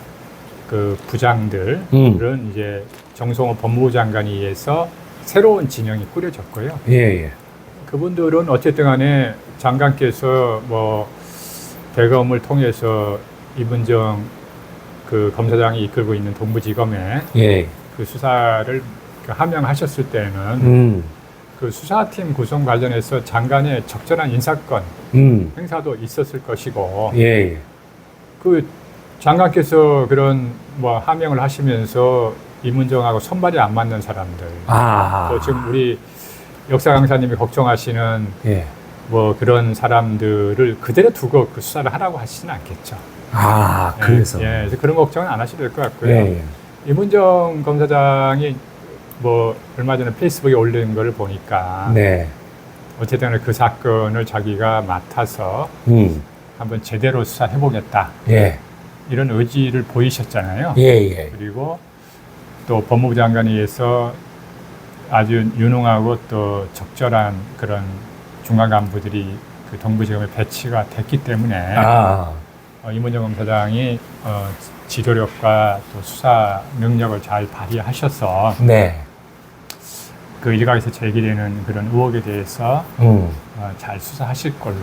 그 부장들은 이제 정성호 법무부 장관에 의해서 새로운 진영이 꾸려졌고요. 그분들은 어쨌든 간에 장관께서 뭐 대검을 통해서 임은정 그 검사장이 이끌고 있는 동부지검에 그 수사를 함양하셨을 때는 그 수사팀 구성 관련해서 장관의 적절한 인사권 행사도 있었을 것이고 그 장관께서 그런 뭐 함양을 하시면서 임은정하고 손발이 안 맞는 사람들 또 지금 우리 역사 강사님이 걱정하시는 뭐 그런 사람들을 그대로 두고 그 수사를 하라고 하시지는 않겠죠. 그래서 그래서 그런 걱정은 안 하셔도 될 것 같고요. 임은정 검사장이 뭐 얼마 전에 페이스북에 올린 거를 보니까 어쨌든 그 사건을 자기가 맡아서 한번 제대로 수사해보겠다 이런 의지를 보이셨잖아요. 그리고 또 법무부 장관에 의해서 아주 유능하고 또 적절한 그런 중간 간부들이 그 동부지검에 배치가 됐기 때문에 이문정 검사장이 지도력과 또 수사 능력을 잘 발휘하셔서 네. 그 일각에서 제기되는 그런 의혹에 대해서 잘 수사하실 걸로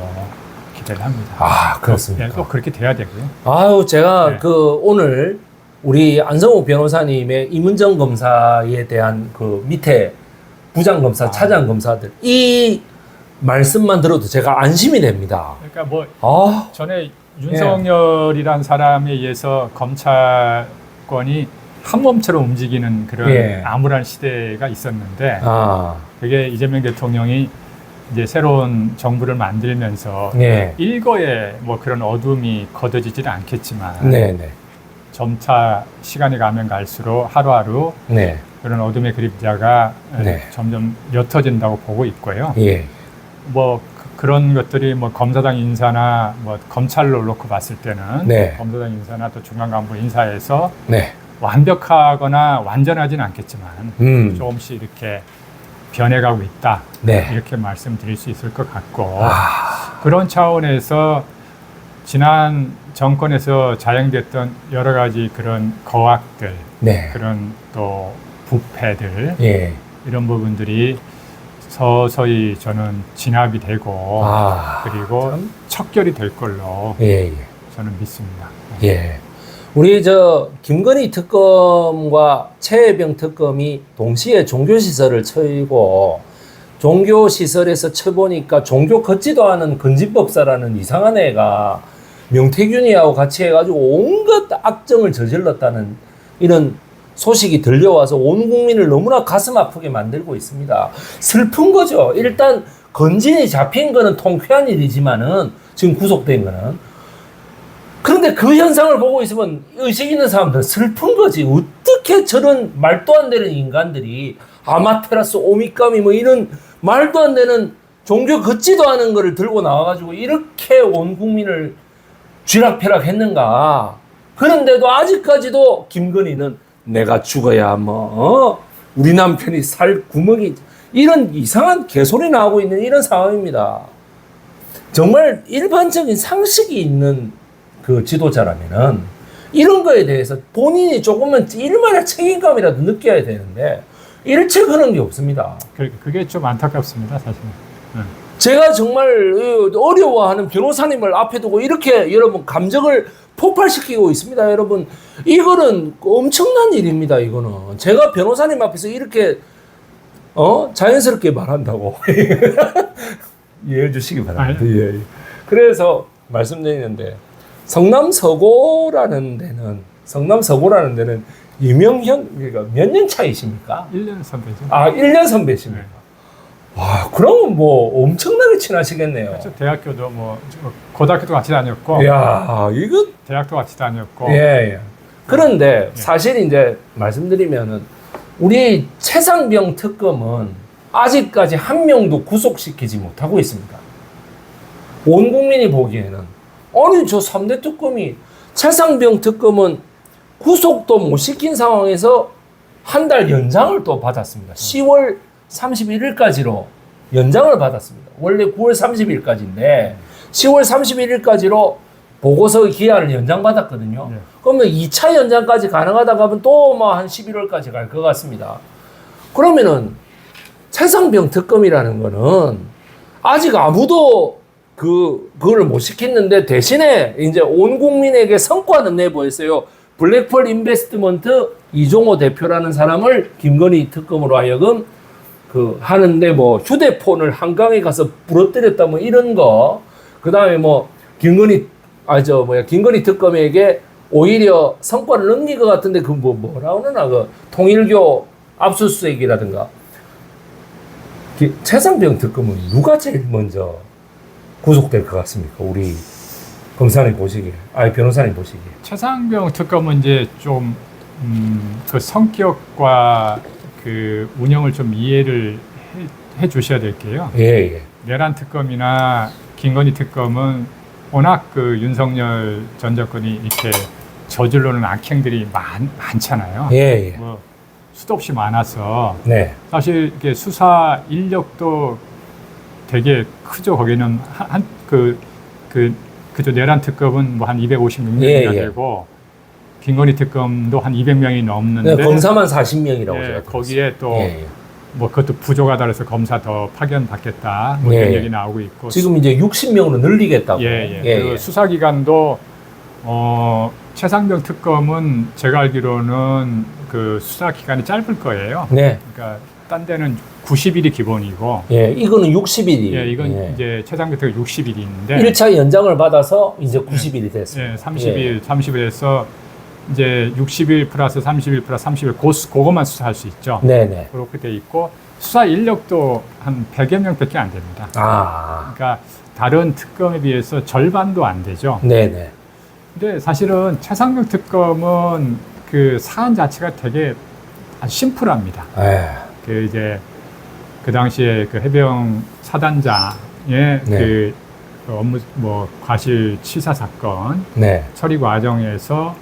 기대를 합니다. 아, 그렇습니까? 또 그렇게 돼야 되고요. 아유, 제가 네. 오늘 우리 안성욱 변호사님의 이문정 검사에 대한 그 밑에 부장검사, 차장검사들 이 말씀만 들어도 제가 안심이 됩니다. 그러니까 뭐 아, 전에 윤석열이란 사람에 의해서 검찰권이 한 몸처럼 움직이는 그런 예. 암울한 시대가 있었는데 아, 그게 이재명 대통령이 이제 새로운 정부를 만들면서 네. 일거에 뭐 그런 어둠이 걷어지지는 않겠지만 네, 네, 점차 시간이 가면 갈수록 하루하루 네, 그런 어둠의 그림자가 네. 점점 옅어진다고 보고 있고요. 예, 뭐 그런 것들이 뭐 검사장 인사나 뭐 검찰로 놓고 봤을 때는 네. 검사장 인사나 또 중간 간부 인사에서 네, 완벽하거나 완전하진 않겠지만 조금씩 이렇게 변해가고 있다. 네. 이렇게 말씀드릴 수 있을 것 같고 그런 차원에서 지난 정권에서 자행됐던 여러 가지 그런 거악들, 네, 그런 또 부패들 예, 이런 부분들이 서서히 저는 진압이 되고 그리고 척결이 될 걸로 예, 예. 저는 믿습니다. 예. 우리 김건희 특검과 최혜병 특검이 동시에 종교시설을 쳐이고 종교시설에서 쳐보니까 종교 걷지도 않은 건진법사라는 이상한 애가 명태균이하고 같이 해가지고 온갖 악정을 저질렀다는 이런 소식이 들려와서 온 국민을 너무나 가슴 아프게 만들고 있습니다. 슬픈 거죠. 일단 건진이 잡힌 거는 통쾌한 일이지만은 지금 구속된 거는 그런데 그 현상을 보고 있으면 의식 있는 사람들은 슬픈 거지. 어떻게 저런 말도 안 되는 인간들이 아마테라스, 오미까미 뭐 이런 말도 안 되는 종교 걷지도 않은 거를 들고 나와가지고 이렇게 온 국민을 쥐락펴락 했는가. 그런데도 아직까지도 김건희는 내가 죽어야 우리 남편이 살 구멍이 이런 이상한 개소리 나오고 있는 이런 상황입니다. 정말 일반적인 상식이 있는 그 지도자라면은 이런 거에 대해서 본인이 조금은 일만의 책임감이라도 느껴야 되는데 일체 그런 게 없습니다. 그게 좀 안타깝습니다, 사실은. 제가 정말 어려워하는 변호사님을 앞에 두고 이렇게 여러분 감정을 폭발시키고 있습니다. 여러분 이거는 엄청난 일입니다. 이거는 제가 변호사님 앞에서 이렇게 자연스럽게 말한다고 이해해 주시기 바랍니다. 예. 그래서 말씀드리는데 성남서고라는 데는 유명현 그러니까 몇 년 차이십니까? 1년 선배죠. 1년 선배십니까? 네. 와, 그러면 뭐 엄청나게 친하시겠네요. 그렇죠. 대학교도 고등학교도 같이 다녔고. 야, 이거 대학도 같이 다녔고. 예. 그런데 사실 이제 말씀드리면은 우리 최상병 특검은 아직까지 한 명도 구속시키지 못하고 있습니다. 온 국민이 보기에는 아니 저 3대 특검이 최상병 특검은 구속도 못 시킨 상황에서 한 달 연장을 또 받았습니다. 10월 31일까지로 연장을 받았습니다. 원래 9월 30일까지인데 10월 31일까지로 보고서 기한을 연장받았거든요. 네. 그러면 2차 연장까지 가능하다고 하면 또 뭐 한 11월까지 갈 것 같습니다. 그러면은 최상병 특검이라는 거는 아직 아무도 그거를 못 시켰는데 대신에 이제 온 국민에게 성과는 내보였어요. 블랙펄 인베스트먼트 이종호 대표라는 사람을 김건희 특검으로 하여금 하는데 뭐 휴대폰을 한강에 가서 부러뜨렸다 뭐 이런 거. 그 다음에 뭐 김건희 특검에게 오히려 성과를 넘긴 것 같은데 뭐라고 하나 통일교 압수수색이라든가. 최상병 특검은 누가 제일 먼저 구속될 것 같습니까? 우리 검사님 보시기에, 변호사님 보시기에. 최상병 특검은 이제 좀 그 성격과 그 운영을 좀 이해를 해 주셔야 될 게요. 예. 내란 특검이나 김건희 특검은 워낙 그 윤석열 전 정권이 이렇게 저질러는 악행들이 많잖아요. 예. 뭐 수도 없이 많아서 네. 사실 이렇게 수사 인력도 되게 크죠. 거기는 그 그죠. 내란 특검은 뭐 한 256명이나 예, 예. 되고 김건희 특검도 한 200명이 넘는데 네, 검사만 40명이라고 예, 제가 거기에 또 예. 뭐 그것도 부족하다 그래서 검사 더 파견 받겠다 뭐 예, 이런 예. 얘기 나오고 있고 지금 이제 60명으로 늘리겠다고. 예, 예. 그 수사기관도 최상병 특검은 제가 알기로는 그 수사기간이 짧을 거예요. 네. 그러니까 딴 데는 90일이 기본이고 예, 이거는 60일이. 예, 이건 예. 이제 최상병 특검 60일인데 1차 연장을 받아서 이제 90일이 됐습니다. 예, 30일에서 이제 60일 플러스 30일 플러스 30일 그것만 수사할 수 있죠. 네네. 그렇게 돼 있고 수사 인력도 한 100여 명밖에 안 됩니다. 아, 그러니까 다른 특검에 비해서 절반도 안 되죠. 네네. 근데 사실은 최상병 특검은 그 사안 자체가 되게 아주 심플합니다. 예. 그 이제 그 당시에 그 해병 사단장의 네. 그 업무 뭐 과실치사 사건 네. 처리 과정에서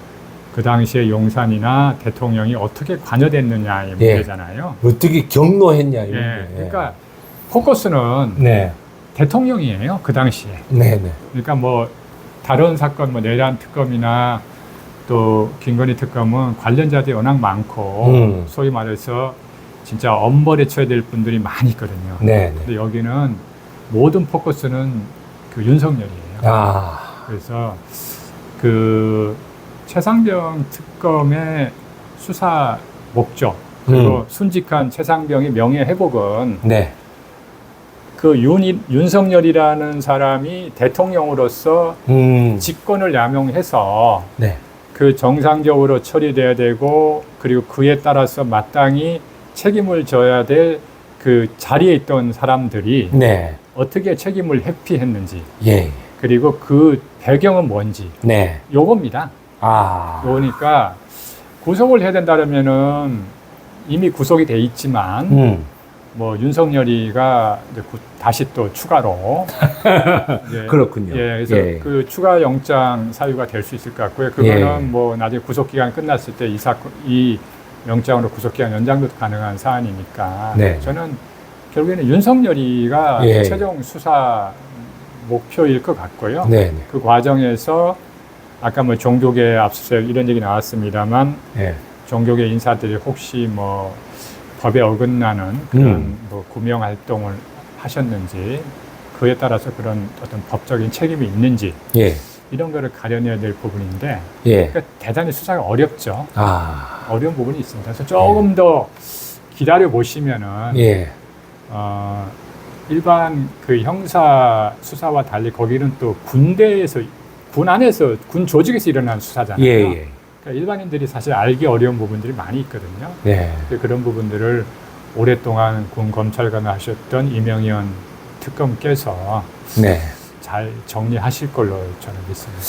그 당시에 용산이나 대통령이 어떻게 관여됐느냐의 문제잖아요. 어떻게 경로했냐, 이런 예, 게. 그러니까 포커스는 네. 대통령이에요. 그 당시에. 네네. 그러니까 뭐 다른 사건, 뭐 내란 특검이나 또 김건희 특검은 관련자들이 워낙 많고 소위 말해서 진짜 엄벌에 쳐야 될 분들이 많이 있거든요. 네네. 근데 여기는 모든 포커스는 그 윤석열이에요. 아, 그래서 그 최상병 특검의 수사 목적 그리고 순직한 최상병의 명예 회복은 네. 그 윤석열이라는 사람이 대통령으로서 직권을 남용해서 네. 그 정상적으로 처리돼야 되고 그리고 그에 따라서 마땅히 책임을 져야 될 그 자리에 있던 사람들이 네. 어떻게 책임을 회피했는지 예. 그리고 그 배경은 뭔지 네. 요겁니다. 아. 그러니까 구속을 해야 된다면은 이미 구속이 돼 있지만 뭐 윤석열이가 이제 다시 또 추가로 이제 그렇군요. 예, 그래서 예. 그 추가 영장 사유가 될 수 있을 것 같고요. 그거는 예. 뭐 나중에 구속 기간 끝났을 때 이 사건 이 영장으로 구속 기간 연장도 가능한 사안이니까 네. 저는 결국에는 윤석열이가 예. 최종 수사 목표일 것 같고요. 네네. 그 과정에서 아까 뭐 종교계 압수수색 이런 얘기 나왔습니다만 예. 종교계 인사들이 혹시 뭐 법에 어긋나는 그런 뭐 구명 활동을 하셨는지 그에 따라서 그런 어떤 법적인 책임이 있는지 예. 이런 거를 가려내야 될 부분인데 예. 그러니까 대단히 수사가 어렵죠. 아. 어려운 부분이 있습니다. 그래서 조금 더 기다려 보시면은 예. 일반 그 형사 수사와 달리 거기는 또 군대에서 군 안에서 군 조직에서 일어나는 수사잖아요. 예. 예. 그러니까 일반인들이 사실 알기 어려운 부분들이 많이 있거든요. 네. 그런 부분들을 오랫동안 군 검찰관을 하셨던 이명현 특검께서 네. 잘 정리하실 걸로 저는 믿습니다.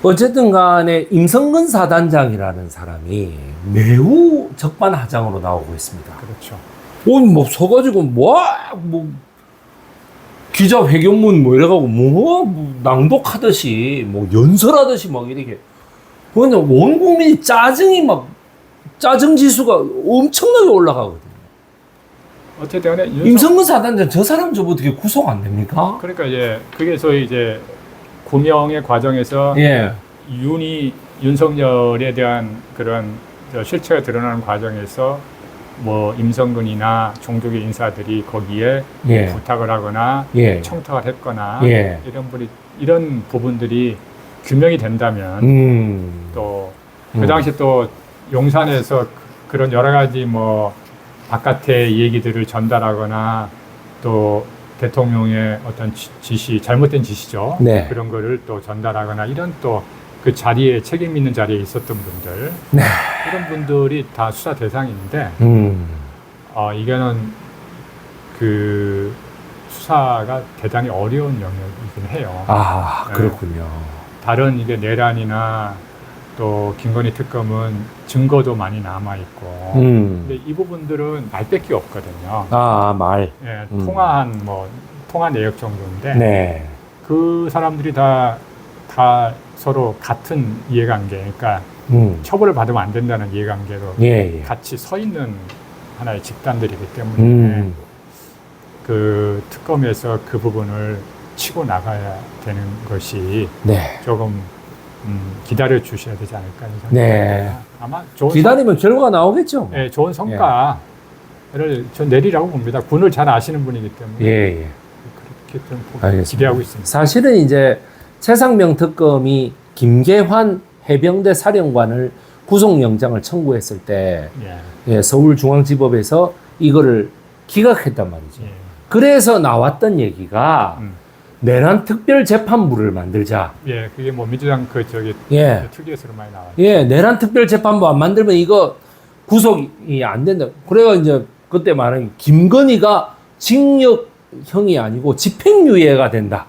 어쨌든 간에 임성근 사단장이라는 사람이 매우 적반하장으로 나오고 있습니다. 그렇죠. 뭐 서가지고 뭐 기자회견문 뭐 이래가고 뭐 낭독하듯이 뭐 연설하듯이 막 이렇게 그런데 온 국민이 짜증 지수가 엄청나게 올라가거든요. 어쨌든 간에 임성근 사단장 저 사람 저 어떻게 구속 안 됩니까? 그러니까 이제 그게 소위 이제 구명의 과정에서 예. 윤석열에 대한 그런 실체가 드러나는 과정에서 뭐 임성근이나 종족의 인사들이 거기에 예. 부탁을 하거나 예. 청탁을 했거나 예. 이런 부분들이 규명이 된다면 또 그 당시 또 용산에서 그런 여러 가지 뭐 바깥의 얘기들을 전달하거나 또 대통령의 어떤 지시, 잘못된 지시죠. 네. 그런 거를 또 전달하거나 이런 또 그 자리에 책임 있는 자리에 있었던 분들 네. 이런 분들이 다 수사 대상인데 이거는 그 수사가 대단히 어려운 영역이긴 해요. 아, 그렇군요. 다른 이게 내란이나 또 김건희 특검은 증거도 많이 남아 있고 근데 이 부분들은 말밖에 없거든요. 아, 말. 예, 통화 내역 정도인데 네. 그 사람들이 다 서로 같은 이해관계, 그러니까 처벌을 받으면 안 된다는 이해관계로 예, 예. 같이 서 있는 하나의 집단들이기 때문에 그 특검에서 그 부분을 치고 나가야 되는 것이 네. 조금 기다려 주셔야 되지 않을까 이런 네. 생각입니다. 아마 좋은 기다리면 결과가 나오겠죠. 예, 좋은 성과를 전 내리라고 봅니다. 군을 잘 아시는 분이기 때문에 예, 예. 그렇게 좀 알겠습니다. 기대하고 있습니다. 사실은 이제 최상명 특검이 김계환 해병대 사령관을 구속영장을 청구했을 때 예, 예, 서울중앙지법에서 이거를 기각했단 말이죠. 예. 그래서 나왔던 얘기가 내란 특별재판부를 만들자. 예, 그게 뭐 민주당 예. 특위에서 많이 나와요. 예, 내란 특별재판부 안 만들면 이거 구속이 안 된다. 그래가 이제 그때 말한 김건희가 징역형이 아니고 집행유예가 된다.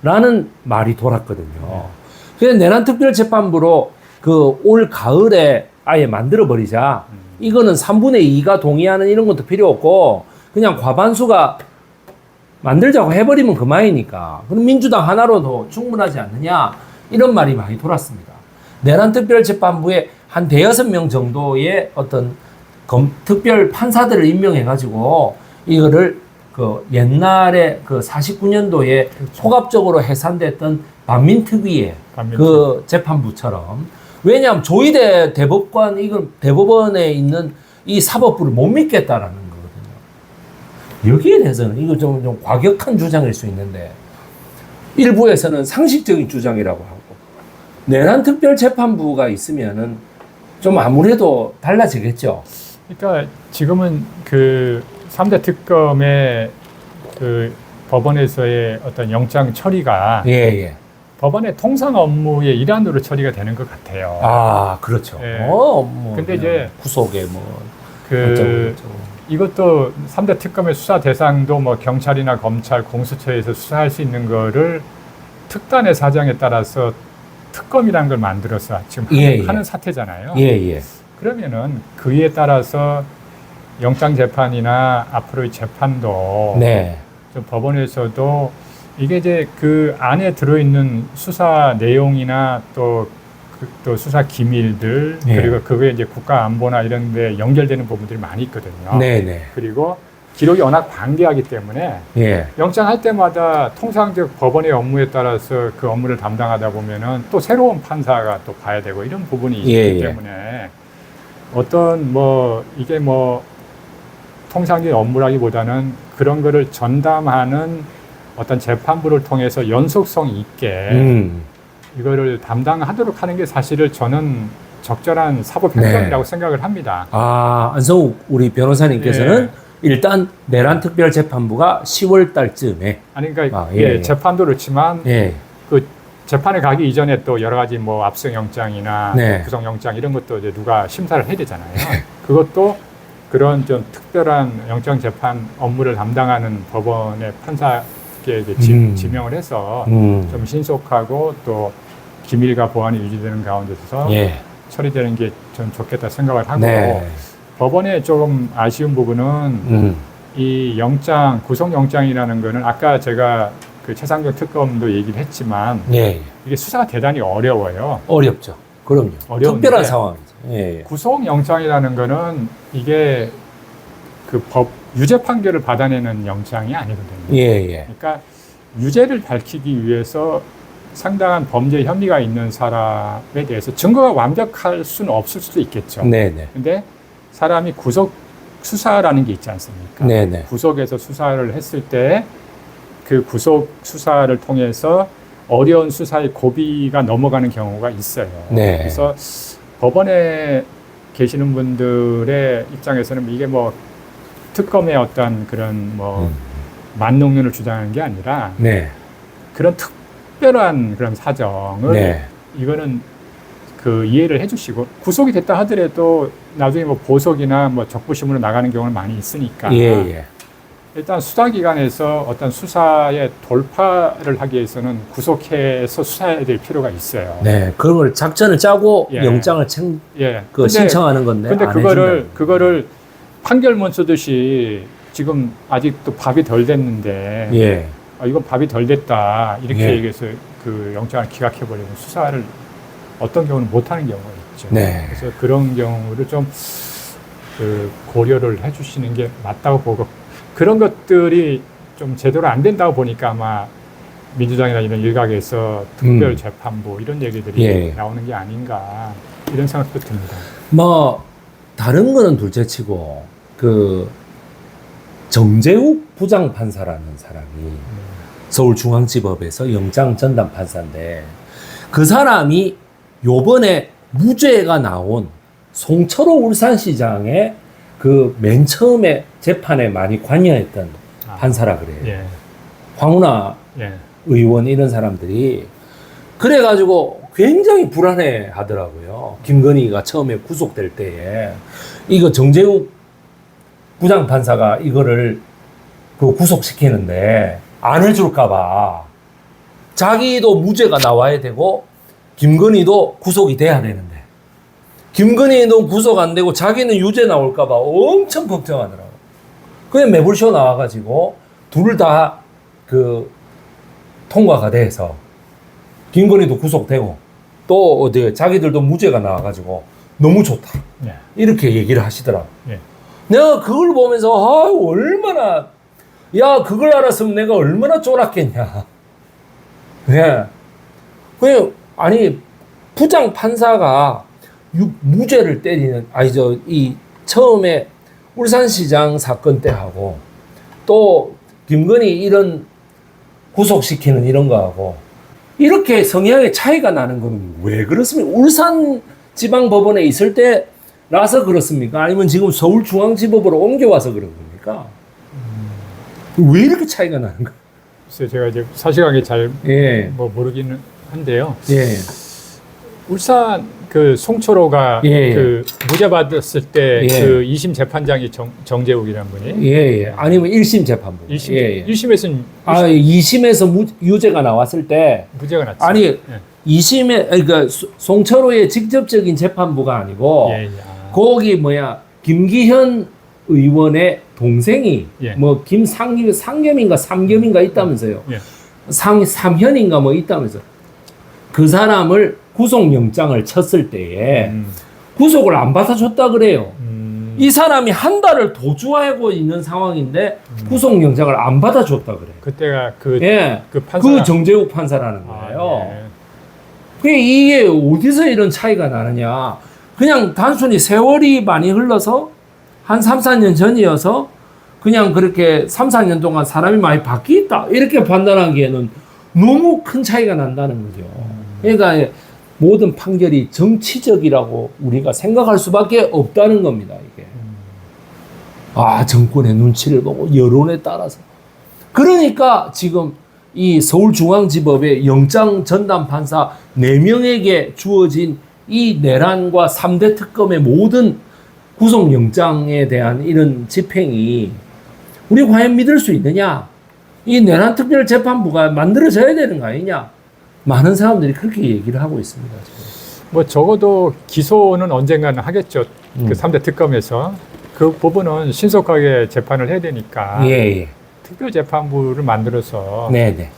라는 말이 돌았거든요. 그래서 내란 특별재판부로 그 올 가을에 아예 만들어 버리자. 이거는 3분의 2가 동의하는 이런 것도 필요 없고 그냥 과반수가 만들자고 해버리면 그만이니까. 그럼 민주당 하나로도 충분하지 않느냐. 이런 말이 많이 돌았습니다. 내란 특별재판부에 한 대여섯 명 정도의 어떤 특별 판사들을 임명해가지고 이거를 그 옛날에 그 49년도에 포괄적으로 해산됐던 반민특위의 그 재판부처럼 왜냐하면 조희대 대법관 이걸 대법원에 있는 이 사법부를 못 믿겠다라는 거거든요. 여기에 대해서는 이거 좀 과격한 주장일 수 있는데 일부에서는 상식적인 주장이라고 하고 내란 특별재판부가 있으면은 좀 아무래도 달라지겠죠. 그러니까 지금은 그 3대 특검의 그 법원에서의 어떤 영장 처리가 예, 예. 법원의 통상 업무의 일환으로 처리가 되는 것 같아요. 아, 그렇죠. 예. 뭐 근데 이제 구속에 뭐 그 이것도 3대 특검의 수사 대상도 뭐 경찰이나 검찰, 공수처에서 수사할 수 있는 거를 특단의 사정에 따라서 특검이라는 걸 만들어서 지금 예, 하는 예. 사태잖아요. 예, 예. 그러면은 그에 따라서 영장 재판이나 앞으로의 재판도 네. 좀 법원에서도 이게 이제 그 안에 들어있는 수사 내용이나 또 수사 기밀들 예. 그리고 그게 이제 국가 안보나 이런 데 연결되는 부분들이 많이 있거든요. 네, 네. 그리고 기록이 워낙 방대하기 때문에 예. 영장 할 때마다 통상적 법원의 업무에 따라서 그 업무를 담당하다 보면은 또 새로운 판사가 또 봐야 되고 이런 부분이 있기 예, 예. 때문에 어떤 뭐 이게 뭐 통상적인 업무라기보다는 그런 거를 전담하는 어떤 재판부를 통해서 연속성 있게 이거를 담당하도록 하는 게 사실을 저는 적절한 사법 행정이라고 네. 생각을 합니다. 아, 안성욱 우리 변호사님께서는 예. 일단 내란 특별재판부가 10월 달쯤에 아니 그러니까 아, 예, 예. 재판도 그렇지만 예. 그 재판에 가기 이전에 또 여러 가지 뭐 압수영장이나 네. 구속영장 이런 것도 이제 누가 심사를 해야 되잖아요. 그것도 그런 좀 특별한 영장 재판 업무를 담당하는 법원의 판사께 이제 지명을 해서 좀 신속하고 또 기밀과 보안이 유지되는 가운데서 예. 처리되는 게 좀 좋겠다 생각을 하고 네. 법원의 조금 아쉬운 부분은 이 영장 구속영장이라는 거는 아까 제가 그 최상경 특검도 얘기를 했지만 예. 이게 수사가 대단히 어려워요. 어렵죠. 그럼요. 어려운데 특별한 상황이죠. 예. 예. 구속영장이라는 거는 이게 그 법 유죄 판결을 받아내는 영장이 아니거든요. 예, 예. 그러니까 유죄를 밝히기 위해서 상당한 범죄 혐의가 있는 사람에 대해서 증거가 완벽할 수는 없을 수도 있겠죠. 네, 네. 근데 사람이 구속 수사라는 게 있지 않습니까? 네, 네. 구속에서 수사를 했을 때 그 구속 수사를 통해서 어려운 수사의 고비가 넘어가는 경우가 있어요. 네. 그래서 법원에 계시는 분들의 입장에서는 이게 뭐 특검의 어떤 그런 뭐 만능론을 주장하는 게 아니라 네. 그런 특별한 그런 사정을 네. 이거는 그 이해를 해주시고 구속이 됐다 하더라도 나중에 뭐 보석이나 뭐 적부심으로 나가는 경우는 많이 있으니까 예, 예. 일단 수사기관에서 어떤 수사에 돌파를 하기 위해서는 구속해서 수사해야 될 필요가 있어요. 네. 그걸 작전을 짜고 예. 영장을 예. 신청하는 건데. 근데 안 그거를 판결문 쓰듯이 지금 아직도 밥이 덜 됐는데 예. 이건 밥이 덜 됐다 이렇게 예. 얘기해서 그 영장을 기각해버리면 수사를 어떤 경우는 못하는 경우가 있죠. 네. 그래서 그런 경우를 좀 그 고려를 해주시는 게 맞다고 보고 그런 것들이 좀 제대로 안 된다고 보니까 아마 민주당이나 이런 일각에서 특별 재판부 이런 얘기들이 예. 나오는 게 아닌가 이런 생각도 듭니다. 뭐 다른 거는 둘째치고 그 정재욱 부장판사라는 사람이 서울중앙지법에서 영장 전담 판사인데 그 사람이 요번에 무죄가 나온 송철호 울산시장의 그 맨 처음에 재판에 많이 관여했던 판사라 그래요. 예. 황운하 예. 의원 이런 사람들이 그래가지고 굉장히 불안해 하더라고요. 김건희가 처음에 구속될 때에 이거 정재욱 부장판사가 이거를 그 구속시키는데 안 해줄까봐 자기도 무죄가 나와야 되고 김건희도 구속이 돼야 되는데 김건희도 구속 안 되고 자기는 유죄 나올까봐 엄청 걱정하더라고. 그냥 매불쇼 나와가지고 둘 다 그 통과가 돼서 김건희도 구속되고 또 어디 자기들도 무죄가 나와가지고 너무 좋다. 예. 이렇게 얘기를 하시더라고. 예. 내가 그걸 보면서 아 얼마나 야 그걸 알았으면 내가 얼마나 쫄았겠냐. 예. 그 아니 부장 판사가 무죄를 때리는 아니 저 이 처음에 울산시장 사건 때 하고 또 김건희 이런 구속시키는 이런 거 하고 이렇게 성향의 차이가 나는 건 왜 그렇습니까? 울산지방법원에 있을 때라서 그렇습니까? 아니면 지금 서울중앙지법으로 옮겨와서 그런 겁니까? 왜 이렇게 차이가 나는 거예요? 글쎄 제가 이제 사실하게 잘 예. 뭐 모르기는 한데요. 예. 울산 그 송철호가 예. 그 무죄 받았을 때 예. 그 2심 재판장이 정재욱이라는 분이 예, 예. 아니면 1심 재판부. 1심, 예, 예. 1심에서는 아, 2심에서 유죄가 나왔을 때 무죄가 났죠. 아니 예. 2심에 그러니까 송철호의 직접적인 재판부가 아니고 예, 예. 아. 거기 뭐야 김기현 의원의 동생이 예. 뭐 상겸인가 삼겸인가 있다면서요. 예. 삼현인가 뭐 있다면서 그 사람을 구속영장을 쳤을 때에 구속을 안 받아줬다 그래요. 이 사람이 한 달을 도주하고 있는 상황인데 구속영장을 안 받아줬다 그래요. 그때가 그, 예, 그 판사 그 정재욱 판사라는 거예요. 아, 예. 그게 이게 어디서 이런 차이가 나느냐. 그냥 단순히 세월이 많이 흘러서 한 3, 4년 전이어서 그냥 그렇게 3, 4년 동안 사람이 많이 바뀌었다. 이렇게 판단하기에는 너무 큰 차이가 난다는 거죠. 그러니까 모든 판결이 정치적이라고 우리가 생각할 수밖에 없다는 겁니다, 이게. 아, 정권의 눈치를 보고 여론에 따라서. 그러니까 지금 이 서울중앙지법의 영장 전담 판사 4명에게 주어진 이 내란과 3대 특검의 모든 구속영장에 대한 이런 집행이 우리 과연 믿을 수 있느냐? 이 내란특별재판부가 만들어져야 되는 거 아니냐? 많은 사람들이 그렇게 얘기를 하고 있습니다. 지금. 뭐 적어도 기소는 언젠가는 하겠죠. 그 3대 특검에서 그 부분은 신속하게 재판을 해야 되니까 예, 예. 특별재판부를 만들어서 네네.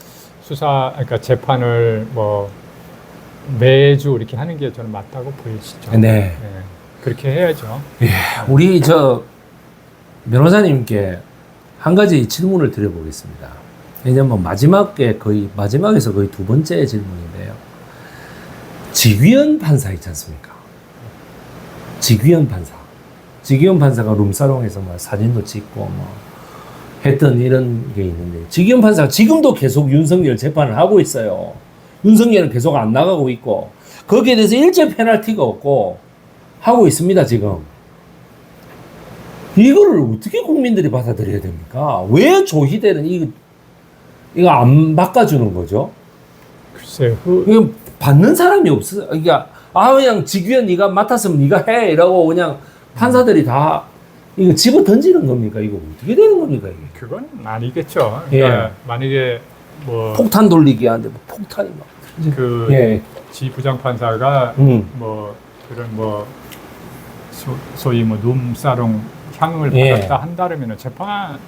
수사 그러니까 재판을 뭐 매주 이렇게 하는 게 저는 맞다고 보이시죠. 네. 예, 그렇게 해야죠. 예, 우리 저 변호사님께 한 가지 질문을 드려보겠습니다. 왜냐면 마지막에서 거의 두 번째 질문인데요. 지귀현 판사 있지 않습니까? 지귀현 판사가 룸사롱에서 뭐 사진도 찍고 뭐 했던 이런 게 있는데 지귀현 판사가 지금도 계속 윤석열 재판을 하고 있어요. 윤석열은 계속 안 나가고 있고 거기에 대해서 일제 페널티가 없고 하고 있습니다, 지금. 이거를 어떻게 국민들이 받아들여야 됩니까? 왜 조희대는 이거 안 바꿔주는 거죠? 글쎄요. 이거 받는 사람이 없어요. 그러니까 그냥 지귀현 네가 맡았으면 네가 해 이라고 그냥 판사들이 다 이거 집어 던지는 겁니까? 이거 어떻게 되는 겁니까? 이게? 그건 아니겠죠. 그러니까 예. 만약에 뭐 폭탄 돌리기 하는데 뭐 폭탄이 막. 그 예. 지 부장판사가 뭐 그런 뭐 소위 뭐 룸사롱 향을 예. 받았다 한다면은 재판에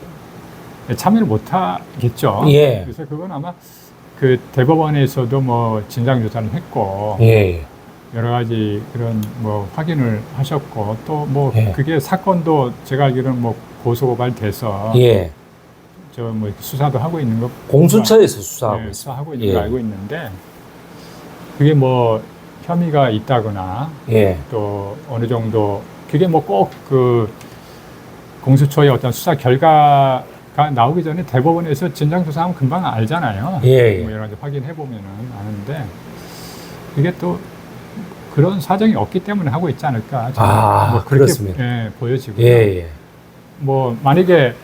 참여를 못 하겠죠. 예. 그래서 그건 아마 그 대법원에서도 뭐 진상 조사를 했고 예. 여러 가지 그런 뭐 확인을 하셨고 또 뭐 예. 그게 사건도 제가 알기로는 뭐 고소 고발돼서 예. 저 뭐 수사도 하고 있는 거 공수처에서 수사하고 있습니다. 수사하고 있는 예. 거 알고 있는데 그게 뭐 혐의가 있다거나 예. 또 어느 정도 그게 뭐 꼭 그 공수처의 어떤 수사 결과가 나오기 전에 대법원에서 진상조사하면 금방 알잖아요. 예, 예. 뭐 여러 가지 확인해 보면은 아는데 이게 또 그런 사정이 없기 때문에 하고 있지 않을까. 저는 아, 뭐 그렇게 그렇습니다. 예, 보여지고요. 예, 예. 뭐 만약에